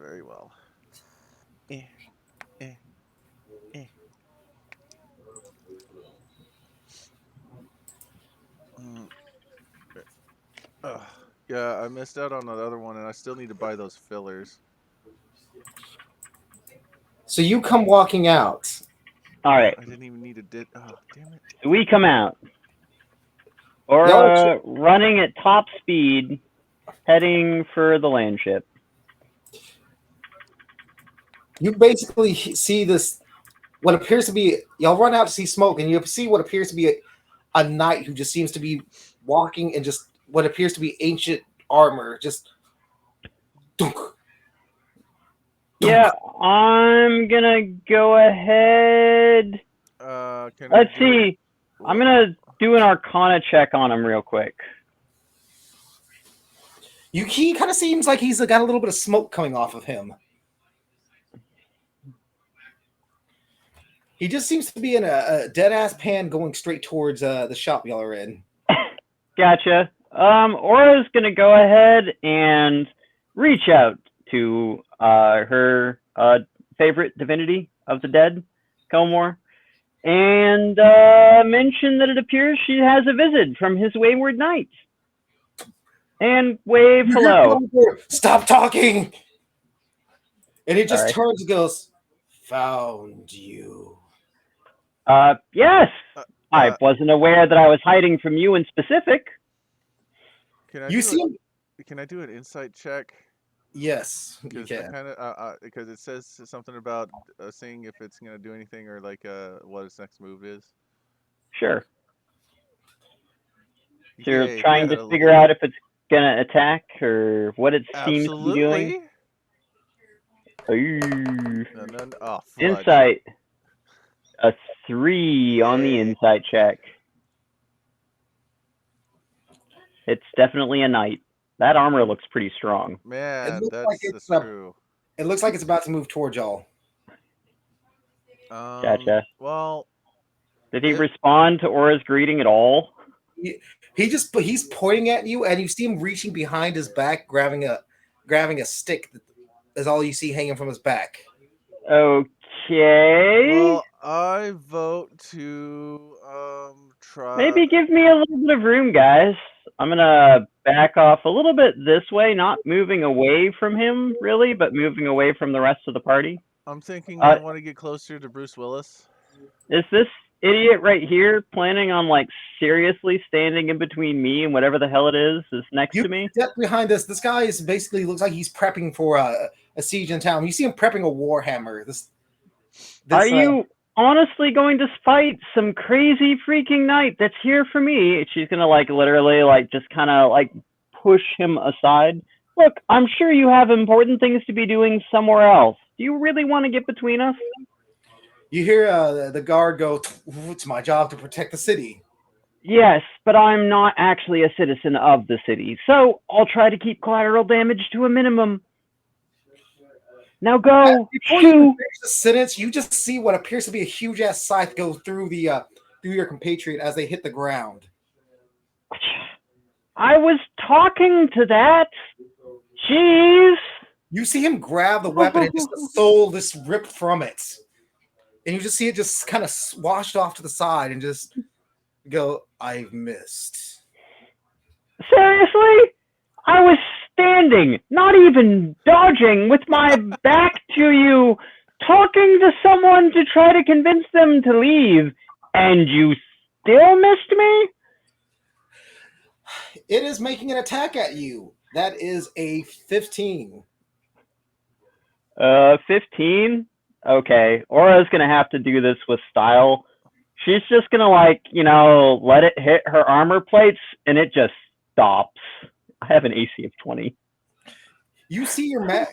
Very well. Eh, eh, eh. Mm. Ugh. Yeah, I missed out on the other one, and I still need to buy those fillers. So you come walking out. All right, I didn't even need a dit. Oh, damn it. we come out. Or Y'all running at top speed, heading for the land ship. You basically see this, what appears to be, y'all run out to see smoke, and you see what appears to be a knight who just seems to be walking in just what appears to be ancient armor. Just. Dunk, dunk. Yeah, I'm gonna go ahead. Can I Let's do it? see. I'm gonna do an Arcana check on him real quick. He kind of seems like he's got a little bit of smoke coming off of him. He just seems to be in a dead ass pan going straight towards the shop y'all are in. Gotcha. Aura's gonna go ahead and reach out to her favorite divinity of the dead, Kelmore, and mention that it appears she has a visit from his wayward knight. And wave hello. Stop talking! And he just Sorry. turns and goes, "Found you." Yes. I Uh, wasn't aware that I was hiding from you in specific. Can I You see him? Can I do an insight check? Yes, you Because I can. kind of because it says something about seeing if it's gonna do anything or like what its next move is. Sure. So you're Yay, trying got to a- figure out if it's gonna attack or what it seems to be doing. Absolutely. Ooh. No. Oh, fudge. Insight. A 3 on the Yay. insight check. It's definitely a knight. That armor looks pretty strong. Man, looks like that's it's true. It looks like it's about to move towards y'all. Gotcha. Well, Did he respond to Aura's greeting at all? He's pointing at you, and you see him reaching behind his back, grabbing a stick. That is all you see hanging from his back. Okay. well, I vote to try. Maybe give me a little bit of room, guys. I'm gonna back off a little bit this way, not moving away from him really, but moving away from the rest of the party. I'm thinking I want to get closer to Bruce Willis. Is this idiot right here planning on like seriously standing in between me and whatever the hell it is next to me? Step behind us. This guy is basically looks like he's prepping for a siege in town. You see him prepping a warhammer. Are you honestly going to fight some crazy freaking knight that's here for me? She's gonna like literally like just kind of like push him aside. Look, I'm sure you have important things to be doing somewhere else. Do you really want to get between us? You hear the guard go, "It's my job to protect the city." Yes, but I'm not actually a citizen of the city, so I'll try to keep collateral damage to a minimum. Now go. Before you finish the sentence, you just see what appears to be a huge ass scythe go through through your compatriot as they hit the ground. I was talking to that. Jeez. You see him grab the weapon and just the soul just ripped from it. And you just see it just kind of washed off to the side and just go, "I've missed." Seriously? I was standing, not even dodging, with my back to you, talking to someone to try to convince them to leave, and you still missed me? It is making an attack at you. That is a 15. 15? Okay. Aura's gonna have to do this with style. She's just gonna like, let it hit her armor plates, and it just stops. I have an AC of 20. You see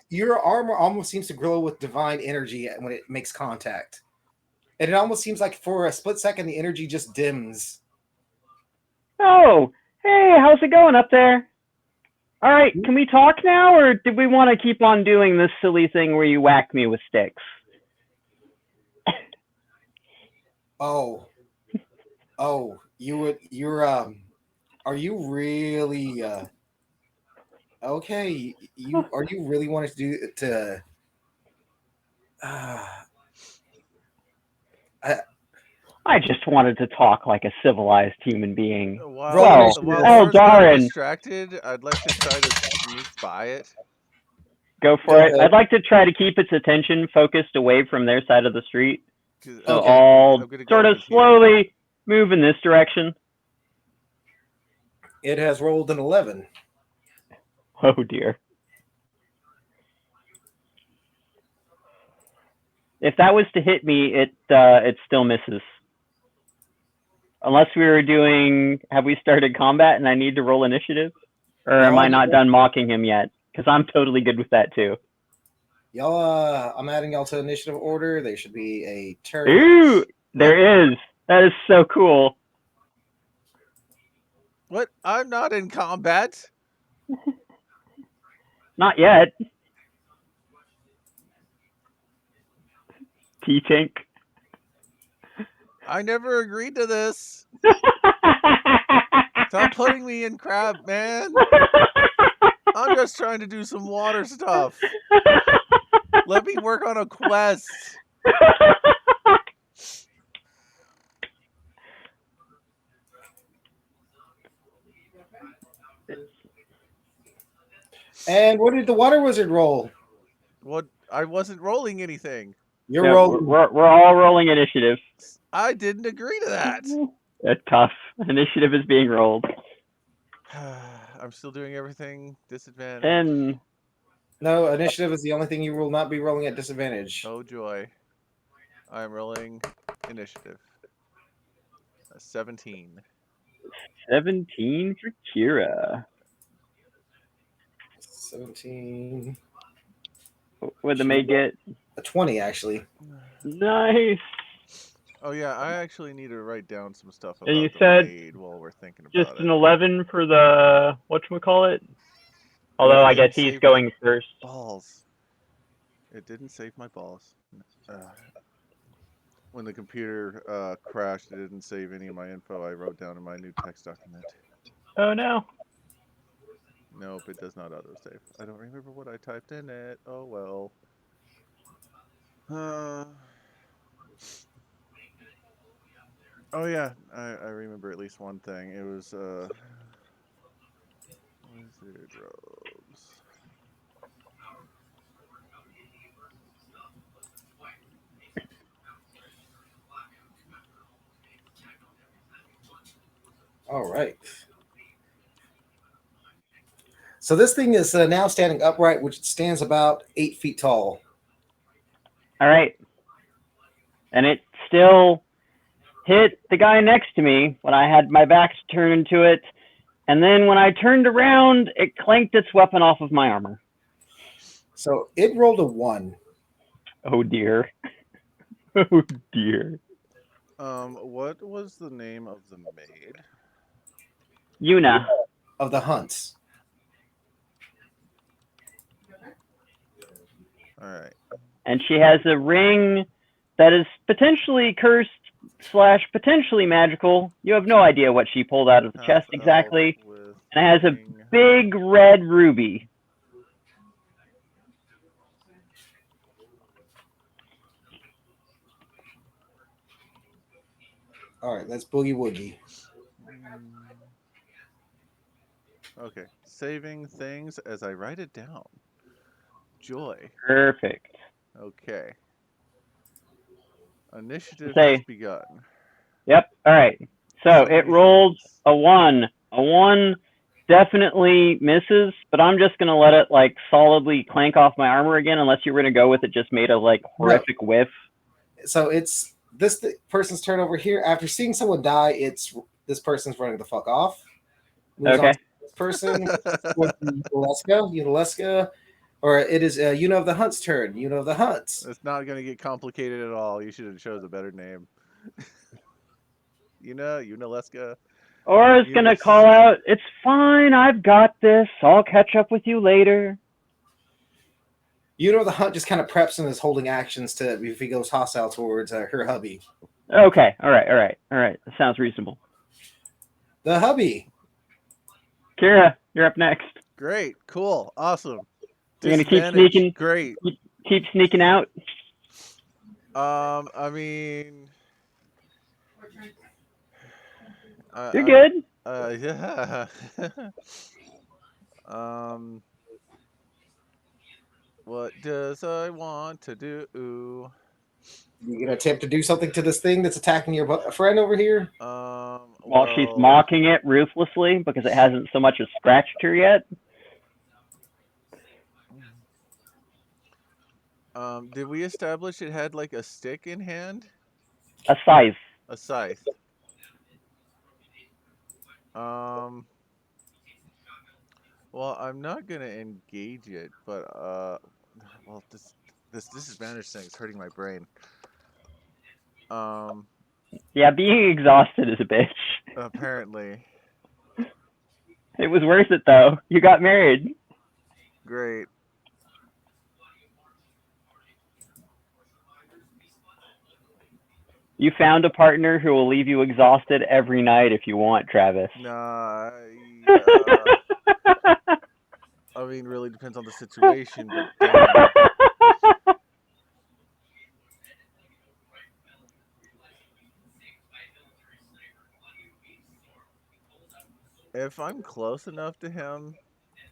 your armor almost seems to glow with divine energy when it makes contact. And it almost seems like for a split second, the energy just dims. Oh, hey, how's it going up there? All right, can we talk now, or did we want to keep on doing this silly thing where you whack me with sticks? Oh, are you really okay? Are you really wanting to do to? I just wanted to talk like a civilized human being. While Eldarin, distracted, I'd like to try to sneak by it. Go for it. I'd like to try to keep its attention focused away from their side of the street. So I'll sort of slowly move in this direction. It has rolled an 11. Oh dear. If that was to hit me, it still misses. Unless we were doing, have we started combat and I need to roll initiative? Or am I not done mocking him yet? Because I'm totally good with that too. Y'all, I'm adding y'all to initiative order. There should be a turn. Ooh, there is. That is so cool. What? I'm not in combat. Not yet. T-Tank. I never agreed to this. Stop putting me in crap, man. I'm just trying to do some water stuff. Let me work on a quest. And what did the water wizard roll? What? I wasn't rolling anything. You're Yeah, rolling. we're all rolling initiative. I didn't agree to that. That's tough. Initiative is being rolled. I'm still doing everything disadvantage. 10. No, initiative is the only thing you will not be rolling at disadvantage. Oh joy. I'm rolling initiative. 17. 17 for Kira. 17. What'd the maid get? A 20, actually. Nice. Oh yeah, I actually need to write down some stuff about And you the said maid while we're thinking Just about an it. 11 for the whatchamacallit? Although It I guess didn't he's save going my first. balls. It didn't save my balls. When the computer crashed, it didn't save any of my info I wrote down in my new text document. Oh no. Nope, it does not autosave. I don't remember what I typed in it. Oh well. Oh yeah, I remember at least one thing. It was wizard robes. All right. So this thing is now standing upright, which stands about 8 feet tall. All right. And it still hit the guy next to me when I had my back turned to it. And then when I turned around, it clanked its weapon off of my armor. So it rolled a 1. Oh dear. Oh dear. What was the name of the maid? Yuna. Of the hunts. All right. And she has a ring that is potentially cursed / potentially magical. You have no idea what she pulled out of the chest exactly. And it has a big red ruby. All right, let's boogie woogie. Okay, saving things as I write it down. Joy. Perfect. Okay. Initiative Say. has begun. Yep. All right. So it rolled a 1. A 1 definitely misses, but I'm just gonna let it like solidly clank off my armor again, unless you were gonna go with it just made a like horrific whiff. So it's this person's turn over here. After seeing someone die, it's this person's running the fuck off. Moves Okay. on to this person, Unaleska, or it is Una of the Hunt's turn. Una of the Hunts. It's not gonna get complicated at all. You should have chose a better name. Unaleska. Or is gonna call out, "It's fine, I've got this. I'll catch up with you later." Una of the Hunt just kind of preps and is holding actions to if he goes hostile towards her hubby. Okay. All right. That sounds reasonable. The hubby. Kira, you're up next. Great. Cool. Awesome. You're gonna keep sneaking. Great. Keep sneaking out. I mean, You're good. Yeah. What does I want to do? You gonna attempt to do something to this thing that's attacking your friend over here? While she's mocking it ruthlessly because it hasn't so much as scratched her yet. Did we establish it had like a stick in hand? A scythe. A scythe. Well, I'm not gonna engage it, but well, this disadvantage thing is hurting my brain. Yeah, being exhausted is a bitch. Apparently. It was worth it though. You got married. Great. You found a partner who will leave you exhausted every night if you want, Travis. Nah. I mean, really depends on the situation, but damn. If I'm close enough to him,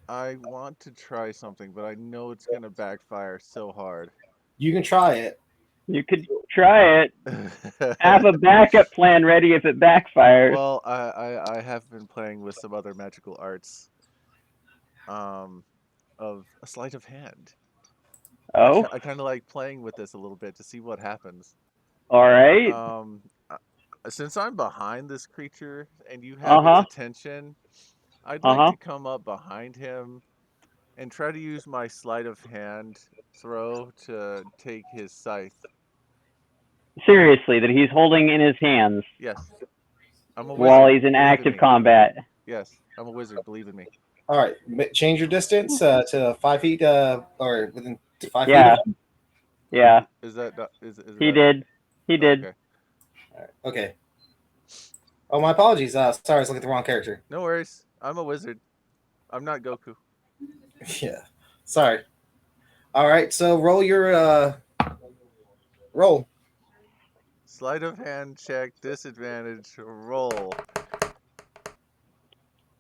I want to try something, but I know it's gonna backfire so hard. You can try it. You could try it. Have a backup plan ready if it backfires. Well, I have been playing with some other magical arts. Of a sleight of hand. Oh, I kind of like playing with this a little bit to see what happens. all right. Uh, since I'm behind this creature and you Uh have its huh. attention, I'd Uh like huh. to come up behind him and try to use my sleight of hand throw to take his scythe. Seriously, that he's holding in his hands Yes, I'm a while wizard. he's in Believe in active me. combat. Yes, I'm a wizard. Believe in me. All right, change your distance to 5 feet, or within 5 feet of Yeah. him. Yeah. Is that not, is He that did. He did. okay? All right, okay. Oh, my apologies. Sorry, I was looking at the wrong character. No worries. I'm a wizard. I'm not Goku. Yeah, sorry. All right, so roll your roll. Sleight of hand check, disadvantage, roll.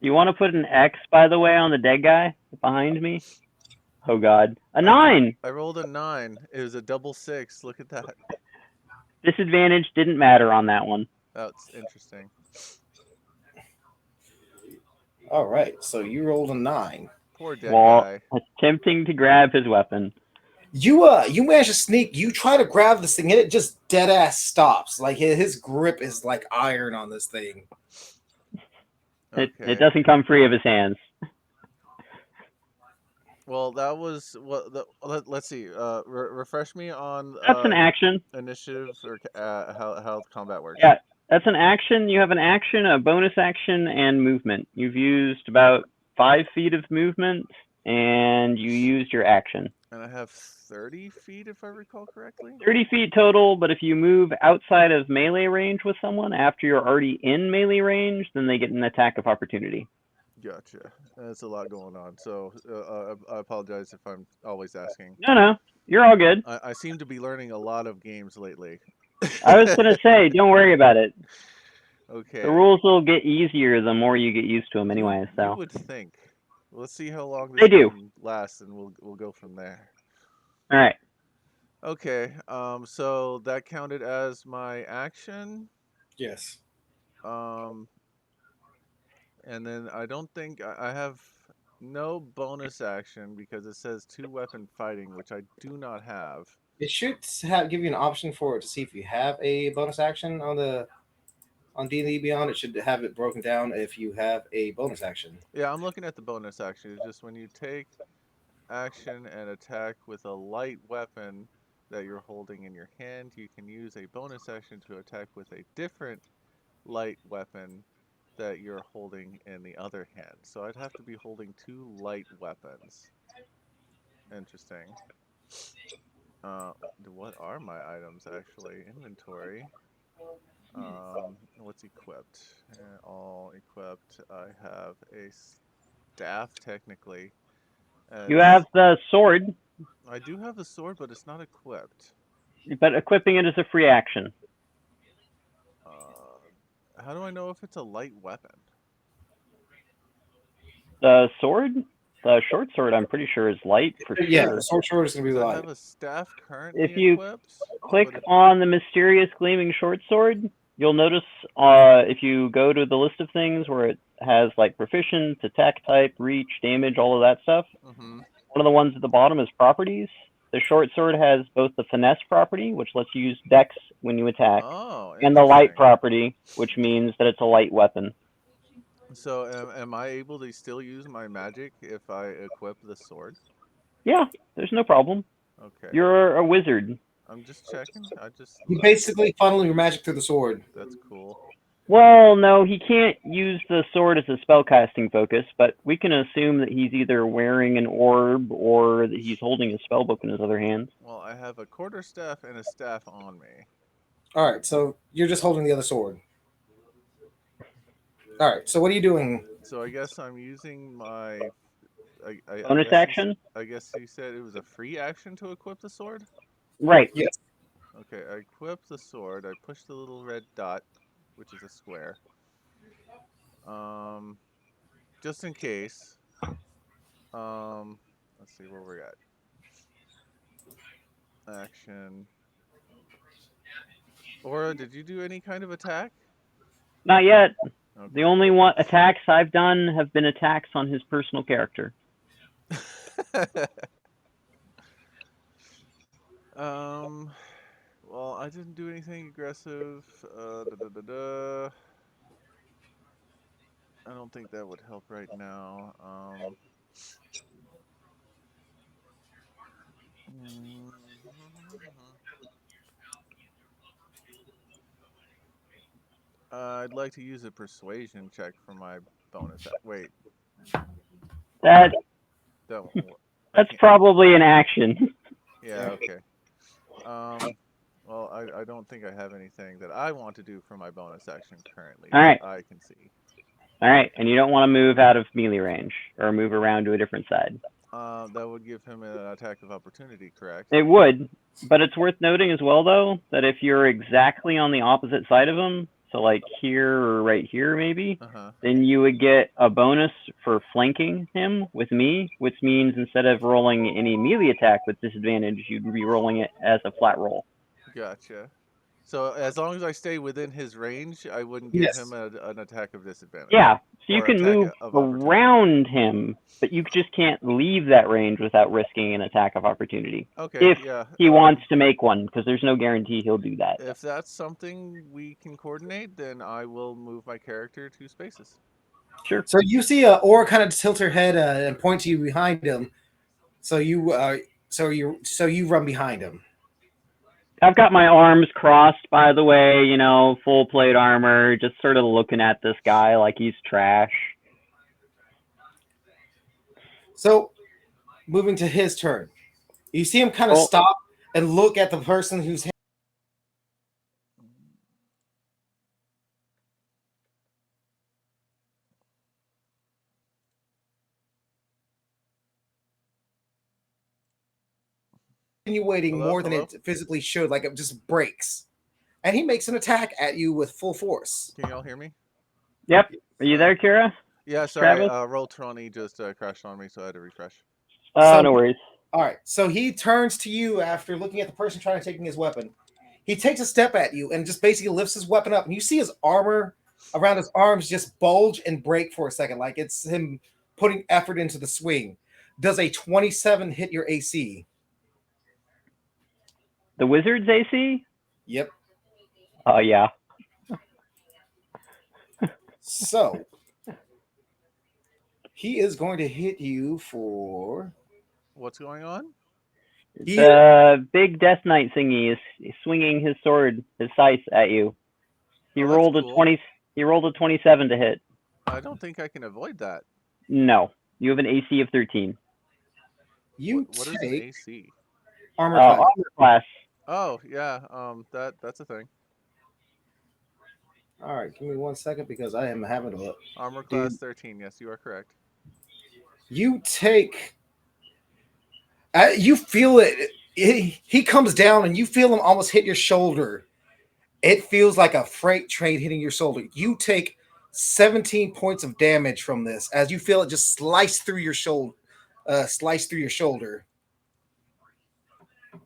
You want to put an X, by the way, on the dead guy behind me? Oh God, a 9. I rolled a 9. It was a double 6. Look at that. Disadvantage didn't matter on that one. That's interesting. All right, so you rolled a 9. Poor dead While guy. attempting to grab his weapon. You manage to sneak. You try to grab this thing, and it just dead ass stops. Like his grip is like iron on this thing. It doesn't come free of his hands. Well, that was what. Let's see. Refresh me on That's an action. initiative or how combat works. Yeah, that's an action. You have an action, a bonus action, and movement. You've used about 5 feet of movement, and you used your action. And I have 30 feet, if I recall correctly. 30 feet total, but if you move outside of melee range with someone after you're already in melee range, then they get an attack of opportunity. Gotcha. That's a lot going on. So I apologize if I'm always asking. No, you're all good. I seem to be learning a lot of games lately. I was going to say, don't worry about it. Okay. The rules will get easier the more you get used to them anyway, You so. would think. Let's see how long They this do. game lasts, and we'll go from there. All right. Okay. So that counted as my action. Yes. And then I don't think I have no bonus action because it says 2-weapon fighting, which I do not have. It should give you an option for it to see if you have a bonus action on D&D Beyond. It should have it broken down if you have a bonus action. Yeah, I'm looking at the bonus action. It's just when you take action and attack with a light weapon that you're holding in your hand, you can use a bonus action to attack with a different light weapon that you're holding in the other hand. So I'd have to be holding 2 light weapons. Interesting. What are my items actually? Inventory. What's equipped? All equipped. I have a staff technically. You have the sword, I do have the sword, but it's not equipped. but equipping it is a free action. How do I know if it's a light weapon? The sword? The short sword, I'm pretty sure, is light for sure. Yeah, the sword is going to be I light. have a staff currently If you equipped. click on the mysterious gleaming short sword, you'll notice if you go to the list of things where it has like proficient, attack type, reach, damage, all of that stuff. Mm-hmm. One of the ones at the bottom is properties. The short sword has both the finesse property, which lets you use dex when you attack, and the light property, which means that it's a light weapon. So am I able to still use my magic if I equip the sword? Yeah, there's no problem. Okay. You're a wizard. I'm just checking. You basically funnel your magic through the sword. That's cool. Well, no, he can't use the sword as a spellcasting focus, but we can assume that he's either wearing an orb or that he's holding a spellbook in his other hand. Well, I have a quarterstaff and a staff on me. All right, so you're just holding the other sword. All right, so what are you doing? So I guess I'm using my bonus action? I guess you said it was a free action to equip the sword? Right. Yes. Okay, I equip the sword. I push the little red dot, which is a square. Just in case. Let's see where we're at. Action. Aura, did you do any kind of attack? Not yet. Okay. The only attacks I've done have been attacks on his personal character. Well, I didn't do anything aggressive. I don't think that would help right now. I'd like to use a persuasion check for my bonus. Wait, That that that's probably an action. yeah, okay. Well, I don't think I have anything that I want to do for my bonus action currently. All right. I can see. All right, and you don't want to move out of melee range or move around to a different side. That would give him an attack of opportunity, correct? It would, but it's worth noting as well, though, that if you're exactly on the opposite side of him, so like here or right here maybe, then you would get a bonus for flanking him with me, which means instead of rolling any melee attack with disadvantage, you'd be rolling it as a flat roll. Gotcha. So as long as I stay within his range, I wouldn't give him an attack of disadvantage. Yeah, so you can move around him, but you just can't leave that range without risking an attack of opportunity. Okay, if he wants to make one, because there's no guarantee he'll do that. If that's something we can coordinate, then I will move my character 2 spaces. Sure. So you see Aura kind of tilt her head and point to you behind him. So you run behind him. I've got my arms crossed, by the way, you know, full plate armor, just sort of looking at this guy like he's trash. So, moving to his turn. You see him kind of stop and look at the person who's insinuating more than it physically should, like it just breaks. And he makes an attack at you with full force. Can y'all hear me? Yep. Are you there, Kira? Yeah, sorry. Roll20 just crashed on me, so I had to refresh. No worries. All right. So he turns to you after looking at the person trying to take his weapon. He takes a step at you and just basically lifts his weapon up. And you see his armor around his arms just bulge and break for a second, like it's him putting effort into the swing. Does a 27 hit your AC? The wizard's AC? Yep. Oh, yeah. So, he is going to hit you for... What's going on? The big Death Knight thingy is swinging his sword, his scythe at you. He rolled cool. a 20. He rolled a 27 to hit. I don't think I can avoid that. No, you have an AC of 13. What is an AC? Armor class. Armor class. Oh yeah, that's a thing. All right, give me 1 second because I am having a look. Armor class 13. Yes, you are correct. You take. You feel it. He comes down and you feel him almost hit your shoulder. It feels like a freight train hitting your shoulder. You take 17 points of damage from this as you feel it just slice through your shoulder.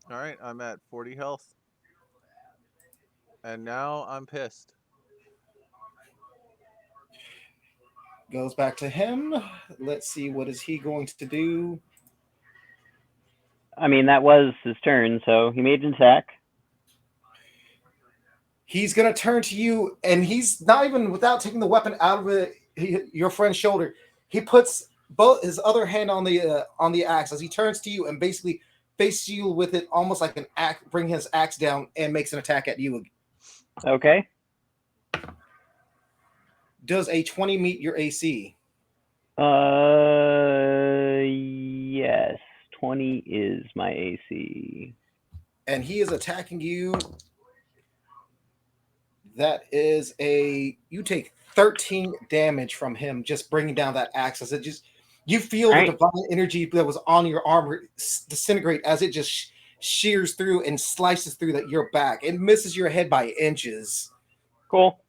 All right, I'm at 40 health. And now I'm pissed. Goes back to him. Let's see, what is he going to do? I mean, that was his turn, so he made an attack. He's going to turn to you, and he's not even, without taking the weapon out of your friend's shoulder, he puts both his other hand on the axe as he turns to you and basically faces you with it almost like an axe, bring his axe down and makes an attack at you. Okay. Does a 20 meet your AC? Yes. 20 is my AC. And he is attacking you. That is you take 13 damage from him just bringing down that axe as it just, you feel the divine energy that was on your armor disintegrate as it just shears through and slices through your back. It misses your head by inches. Cool.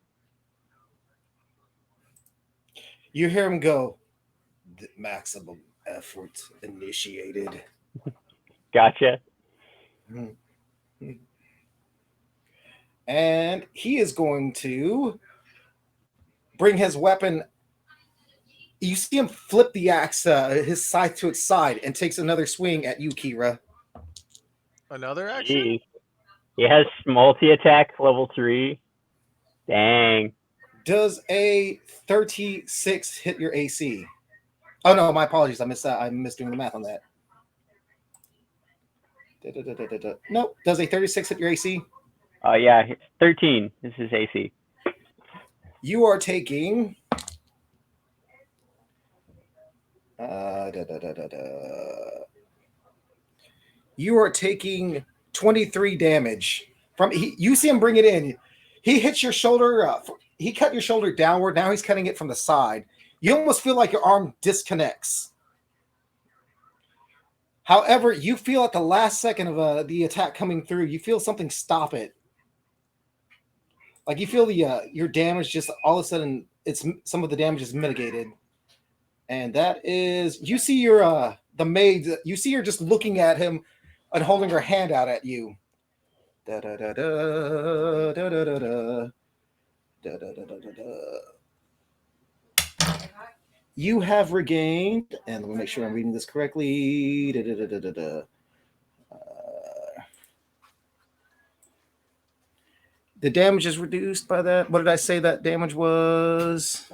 You hear him go, maximum Effort initiated. Gotcha. And he is going to bring his weapon. You see him flip the axe, his scythe to its side, and takes another swing at you, Kira. Another action? Jeez. He has multi-attack level 3. Dang. Does a 36 hit your AC? Oh no, my apologies. I missed that. I missed doing the math on that. Nope. Does a 36 hit your AC? Yeah, 13 is his AC. You are taking. You are taking 23 damage from. You see him bring it in. He hits your shoulder. He cut your shoulder downward. Now he's cutting it from the side. You almost feel like your arm disconnects. However, you feel at the last second of the attack coming through, you feel something stop it. Like you feel the your damage just all of a sudden some of the damage is mitigated, and that is you see your the maid. You see her just looking at him and holding her hand out at you. Da da da da da da da da. Da, da, da, da, da, da. You have regained, and let me make sure I'm reading this correctly. Da, da, da, da, da, da. The damage is reduced by that. What did I say that damage was?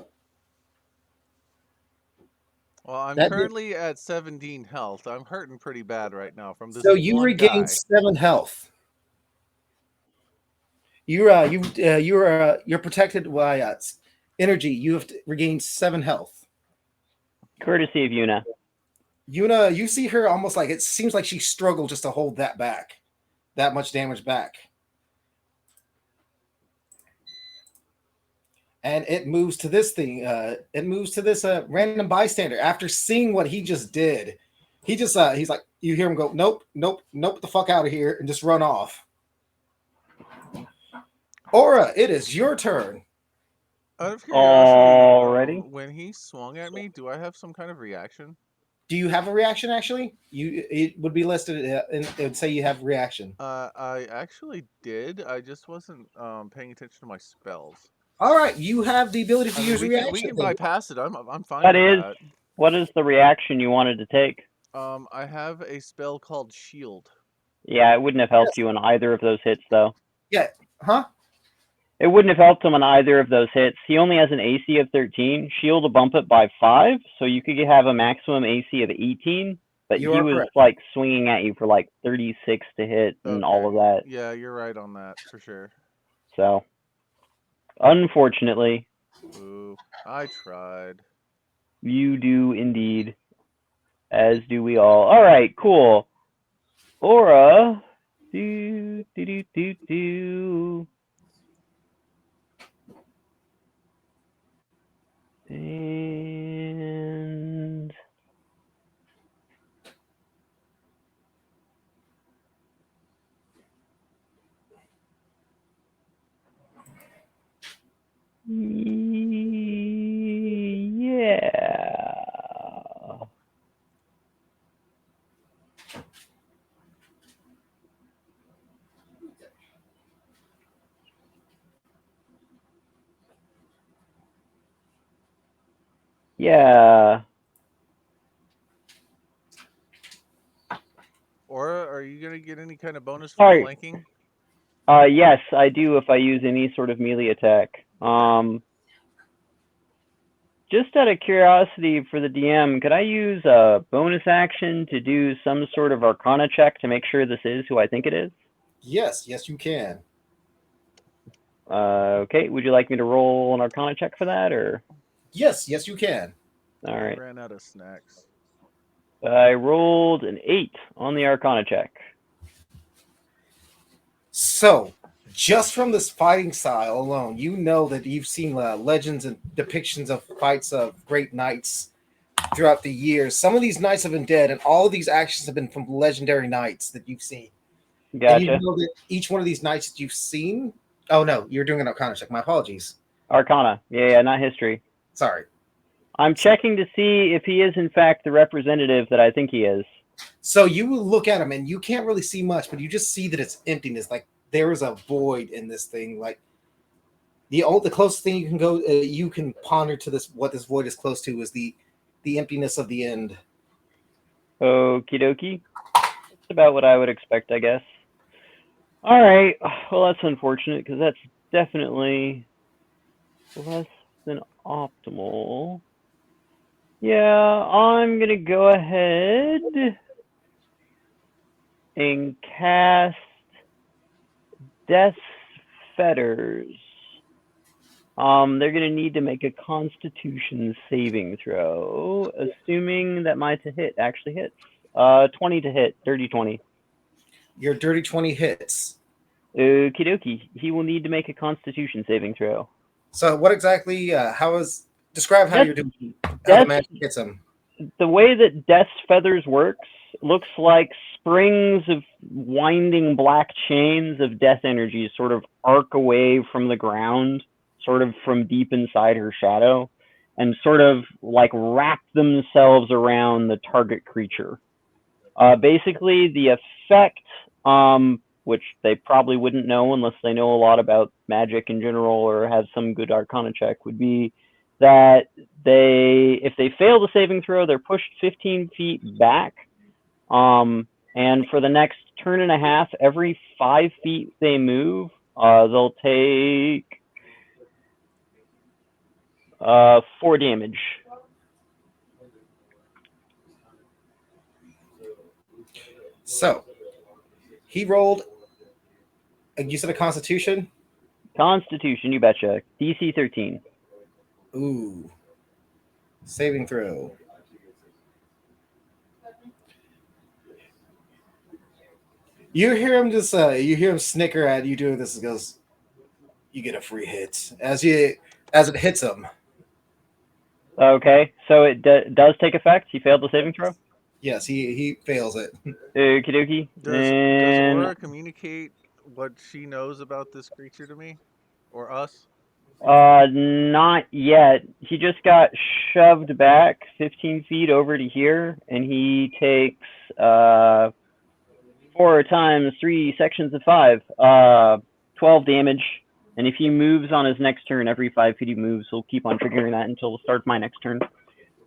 Well, I'm That currently at 17 health. I'm hurting pretty bad right now from this So you one regained guy. 7 health. You're protected by energy. You have regained 7 health. Courtesy of Yuna. Yuna, you see her almost like it seems like she struggled just to hold that back, that much damage back. And it moves to this thing. It moves to this random bystander. After seeing what he just did, he's like, you hear him go, nope, nope, nope, the fuck out of here, and just run off. Aura, it is your turn. Out of curiosity, Already? when he swung at me, do I have some kind of reaction? Do you have a reaction? Actually, it would be listed, and it would say you have reaction. I actually did. I just wasn't paying attention to my spells. All right, you have the ability to use reaction. We can bypass it. I'm fine That with is, that. what is the reaction you wanted to take? I have a spell called Shield. Yeah, it wouldn't have helped you on either of those hits, though. Yeah, huh? It wouldn't have helped him on either of those hits. He only has an AC of 13. Shield will bump it by 5, so you could have a maximum AC of 18. But You he are was correct. like swinging at you for like 36 to hit and all of that. Yeah, you're right on that for sure. So, unfortunately, Ooh, I tried. you do indeed, as do we all. All right, cool. Aura, do do do do do. And yeah. Yeah. Aura, are you gonna get any kind of bonus for Sorry. flanking? Yes, I do if I use any sort of melee attack. Just out of curiosity for the DM, could I use a bonus action to do some sort of Arcana check to make sure this is who I think it is? Yes, you can. Okay, would you like me to roll an Arcana check for that, or? Yes, you can. All right. I ran out of snacks. I rolled an 8 on the Arcana check. So, just from this fighting style alone, you know that you've seen legends and depictions of fights of great knights throughout the years. Some of these knights have been dead, and all of these actions have been from legendary knights that you've seen. Gotcha. And you know that each one of these knights that you've seen. Oh no, you're doing an Arcana check. My apologies. Arcana. Yeah, not history. Sorry. I'm checking to see if he is in fact the representative that I think he is. So you look at him and you can't really see much, but you just see that it's emptiness. Like there is a void in this thing. Like the closest thing you can go, you can ponder to this. What this void is close to is the emptiness of the end. Okie dokie. That's about what I would expect, I guess. All right. Well, that's unfortunate because that's definitely less than optimal. Yeah, I'm gonna go ahead and cast Death's Fetters. They're gonna need to make a Constitution saving throw, assuming that my to hit actually hits. 20 to hit, dirty 20. Your dirty 20 hits. Okie dokie. He will need to make a Constitution saving throw. So what exactly? Describe how you're doing. How the magic hits him. The way that Death's Feathers works looks like springs of winding black chains of death energy sort of arc away from the ground, sort of from deep inside her shadow, and sort of like wrap themselves around the target creature. Basically, the effect, which they probably wouldn't know unless they know a lot about magic in general or have some good Arcana check, would be that if they fail the saving throw, they're pushed 15 feet back. And for the next turn and a half, every 5 feet they move, they'll take 4 damage. So he rolled. You said a Constitution. Constitution, you betcha. DC 13. Ooh. Saving throw. You hear him you hear him snicker at you doing this. He goes, "You get a free hit as it hits him." Okay, so it does take effect. He failed the saving throw. Yes, he fails it. Okie dokie. Does Aura communicate what she knows about this creature to me? Or us? Not yet. He just got shoved back 15 feet over to here, and he takes 4 times 3 sections of 5, 12 damage. And if he moves on his next turn, every 5 feet he moves, he'll keep on triggering that until the start of my next turn.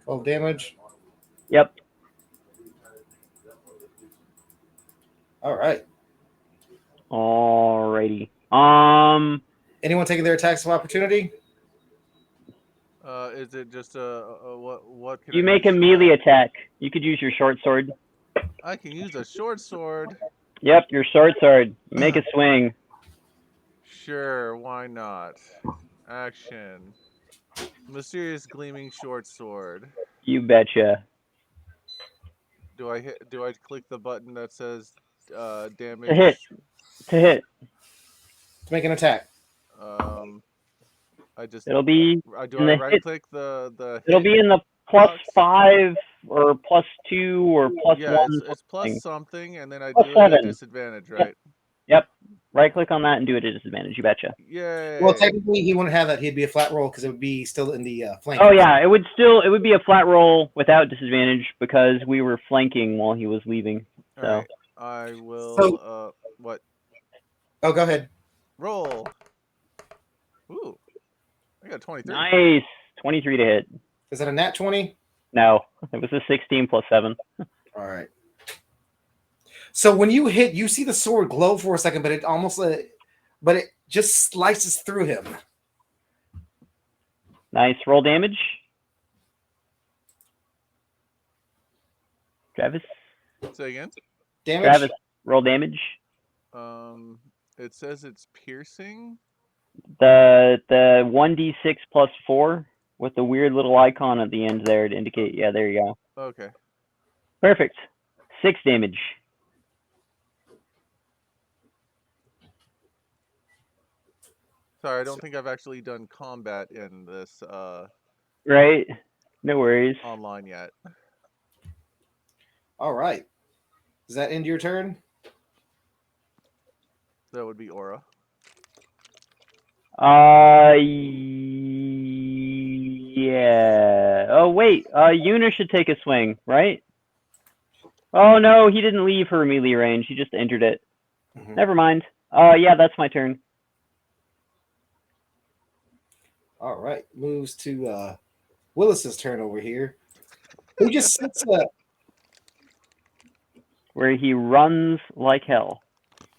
12 damage. Yep. All right. Alrighty. Anyone taking their attacks of opportunity? Is it just what can You I make a use? melee attack. You could use your short sword. I can use a short sword. Yep, your short sword. Make a swing. Sure, why not? Action. Mysterious gleaming short sword. You betcha. Do I click the button that says damage? To hit. To hit. To make an attack. I just It'll be do in I the right hit. click the It'll hit be in the box? +5 or +2 or +1. Yeah, it's plus something. something, and then I Plus do it at 7. disadvantage, right? Yep. Right click on that and do it at disadvantage. You betcha. Yay! Well, technically, he wouldn't have that. He'd be a flat roll because it would be still in the flank. Oh yeah, it would be a flat roll without disadvantage because we were flanking while he was leaving. All So right, I will. So- What? Oh, go ahead. Roll. Ooh, I got 23. nice. 23 to hit. Is that a nat 20? No, it was a 16 + 7. All right. So when you hit, you see the sword glow for a second, but it just slices through him. Nice. Roll damage. Travis. Say again. Damage. Travis. Roll damage. It says it's piercing. The 1d6 + 4 with the weird little icon at the end there to indicate. Yeah, there you go. Okay. Perfect. 6 damage. Sorry, I don't think I've actually done combat in this Right. No worries. online yet. All right. Does that end your turn? That would be Aura. Yeah. Oh Wait. Yuna should take a swing, right? Oh no, he didn't leave her melee range. He just entered it. Mhm. Never mind. Yeah, that's my turn. All right, moves to Willis's turn over here. Who just sits Where he runs like hell.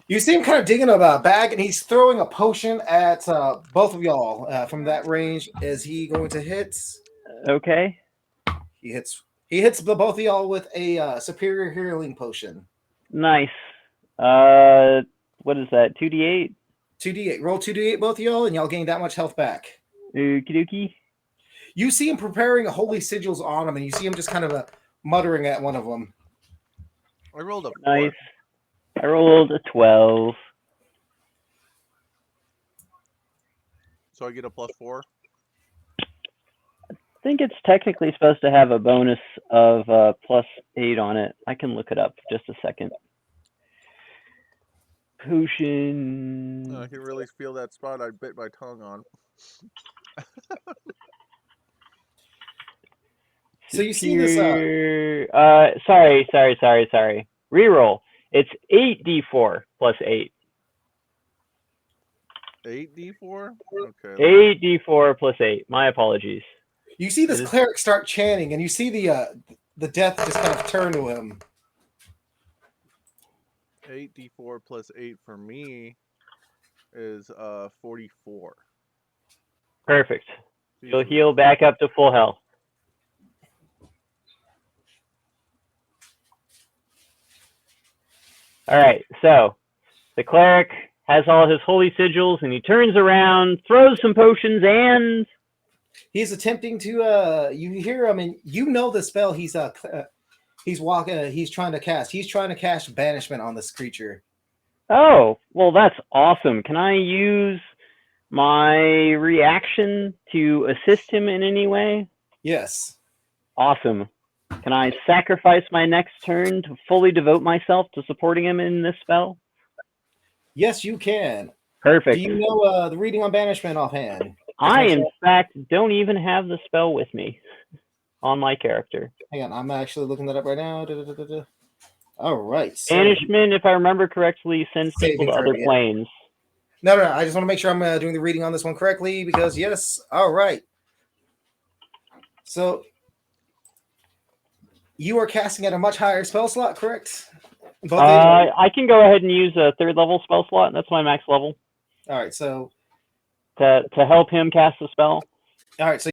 You see him kind of digging a bag, and he's throwing a potion at both of y'all from that range. Is he going to hit? Okay. He hits. He hits the both of y'all with a superior healing potion. Nice. What is that? 2d8? 2d8. Roll 2d8, both of y'all, and y'all gain that much health back. Okie dokie. You see him preparing a holy sigils on him, and you see him just kind of muttering at one of them. I rolled a 4. Nice. I rolled a 12. So I get a +4. I think it's technically supposed to have a bonus of +8 on it. I can look it up just a second. Potion. I can really feel that spot I bit my tongue on. So you see this. Sorry. Reroll. It's 8d4 plus 8. 8d4? Okay. 8d4 plus 8. My apologies. You see this cleric start chanting, and you see the death just kind of turn to him. 8d4 plus 8 for me is 44. Perfect. You'll heal back up to full health. All right, so the cleric has all his holy sigils, and he turns around, throws some potions, and He's attempting to. You hear him, and you know the spell he's walking. He's trying to cast. He's trying to cast banishment on this creature. oh, well, that's awesome. Can I use my reaction to assist him in any way? Yes. Awesome. Can I sacrifice my next turn to fully devote myself to supporting him in this spell? Yes, you can. Perfect. Do you know the reading on banishment offhand? I, in fact, don't even have the spell with me on my character. Hang on, I'm actually looking that up right now. All right. So, Banishment, if I remember correctly, sends people to Saving other throw, yeah. planes. no. I just want to make sure I'm doing the reading on this one correctly because yes. All right. So you are casting at a much higher spell slot, correct? Both of you? I can go ahead and use a 3rd level spell slot. That's my max level All right. So to help him cast the spell. all right. So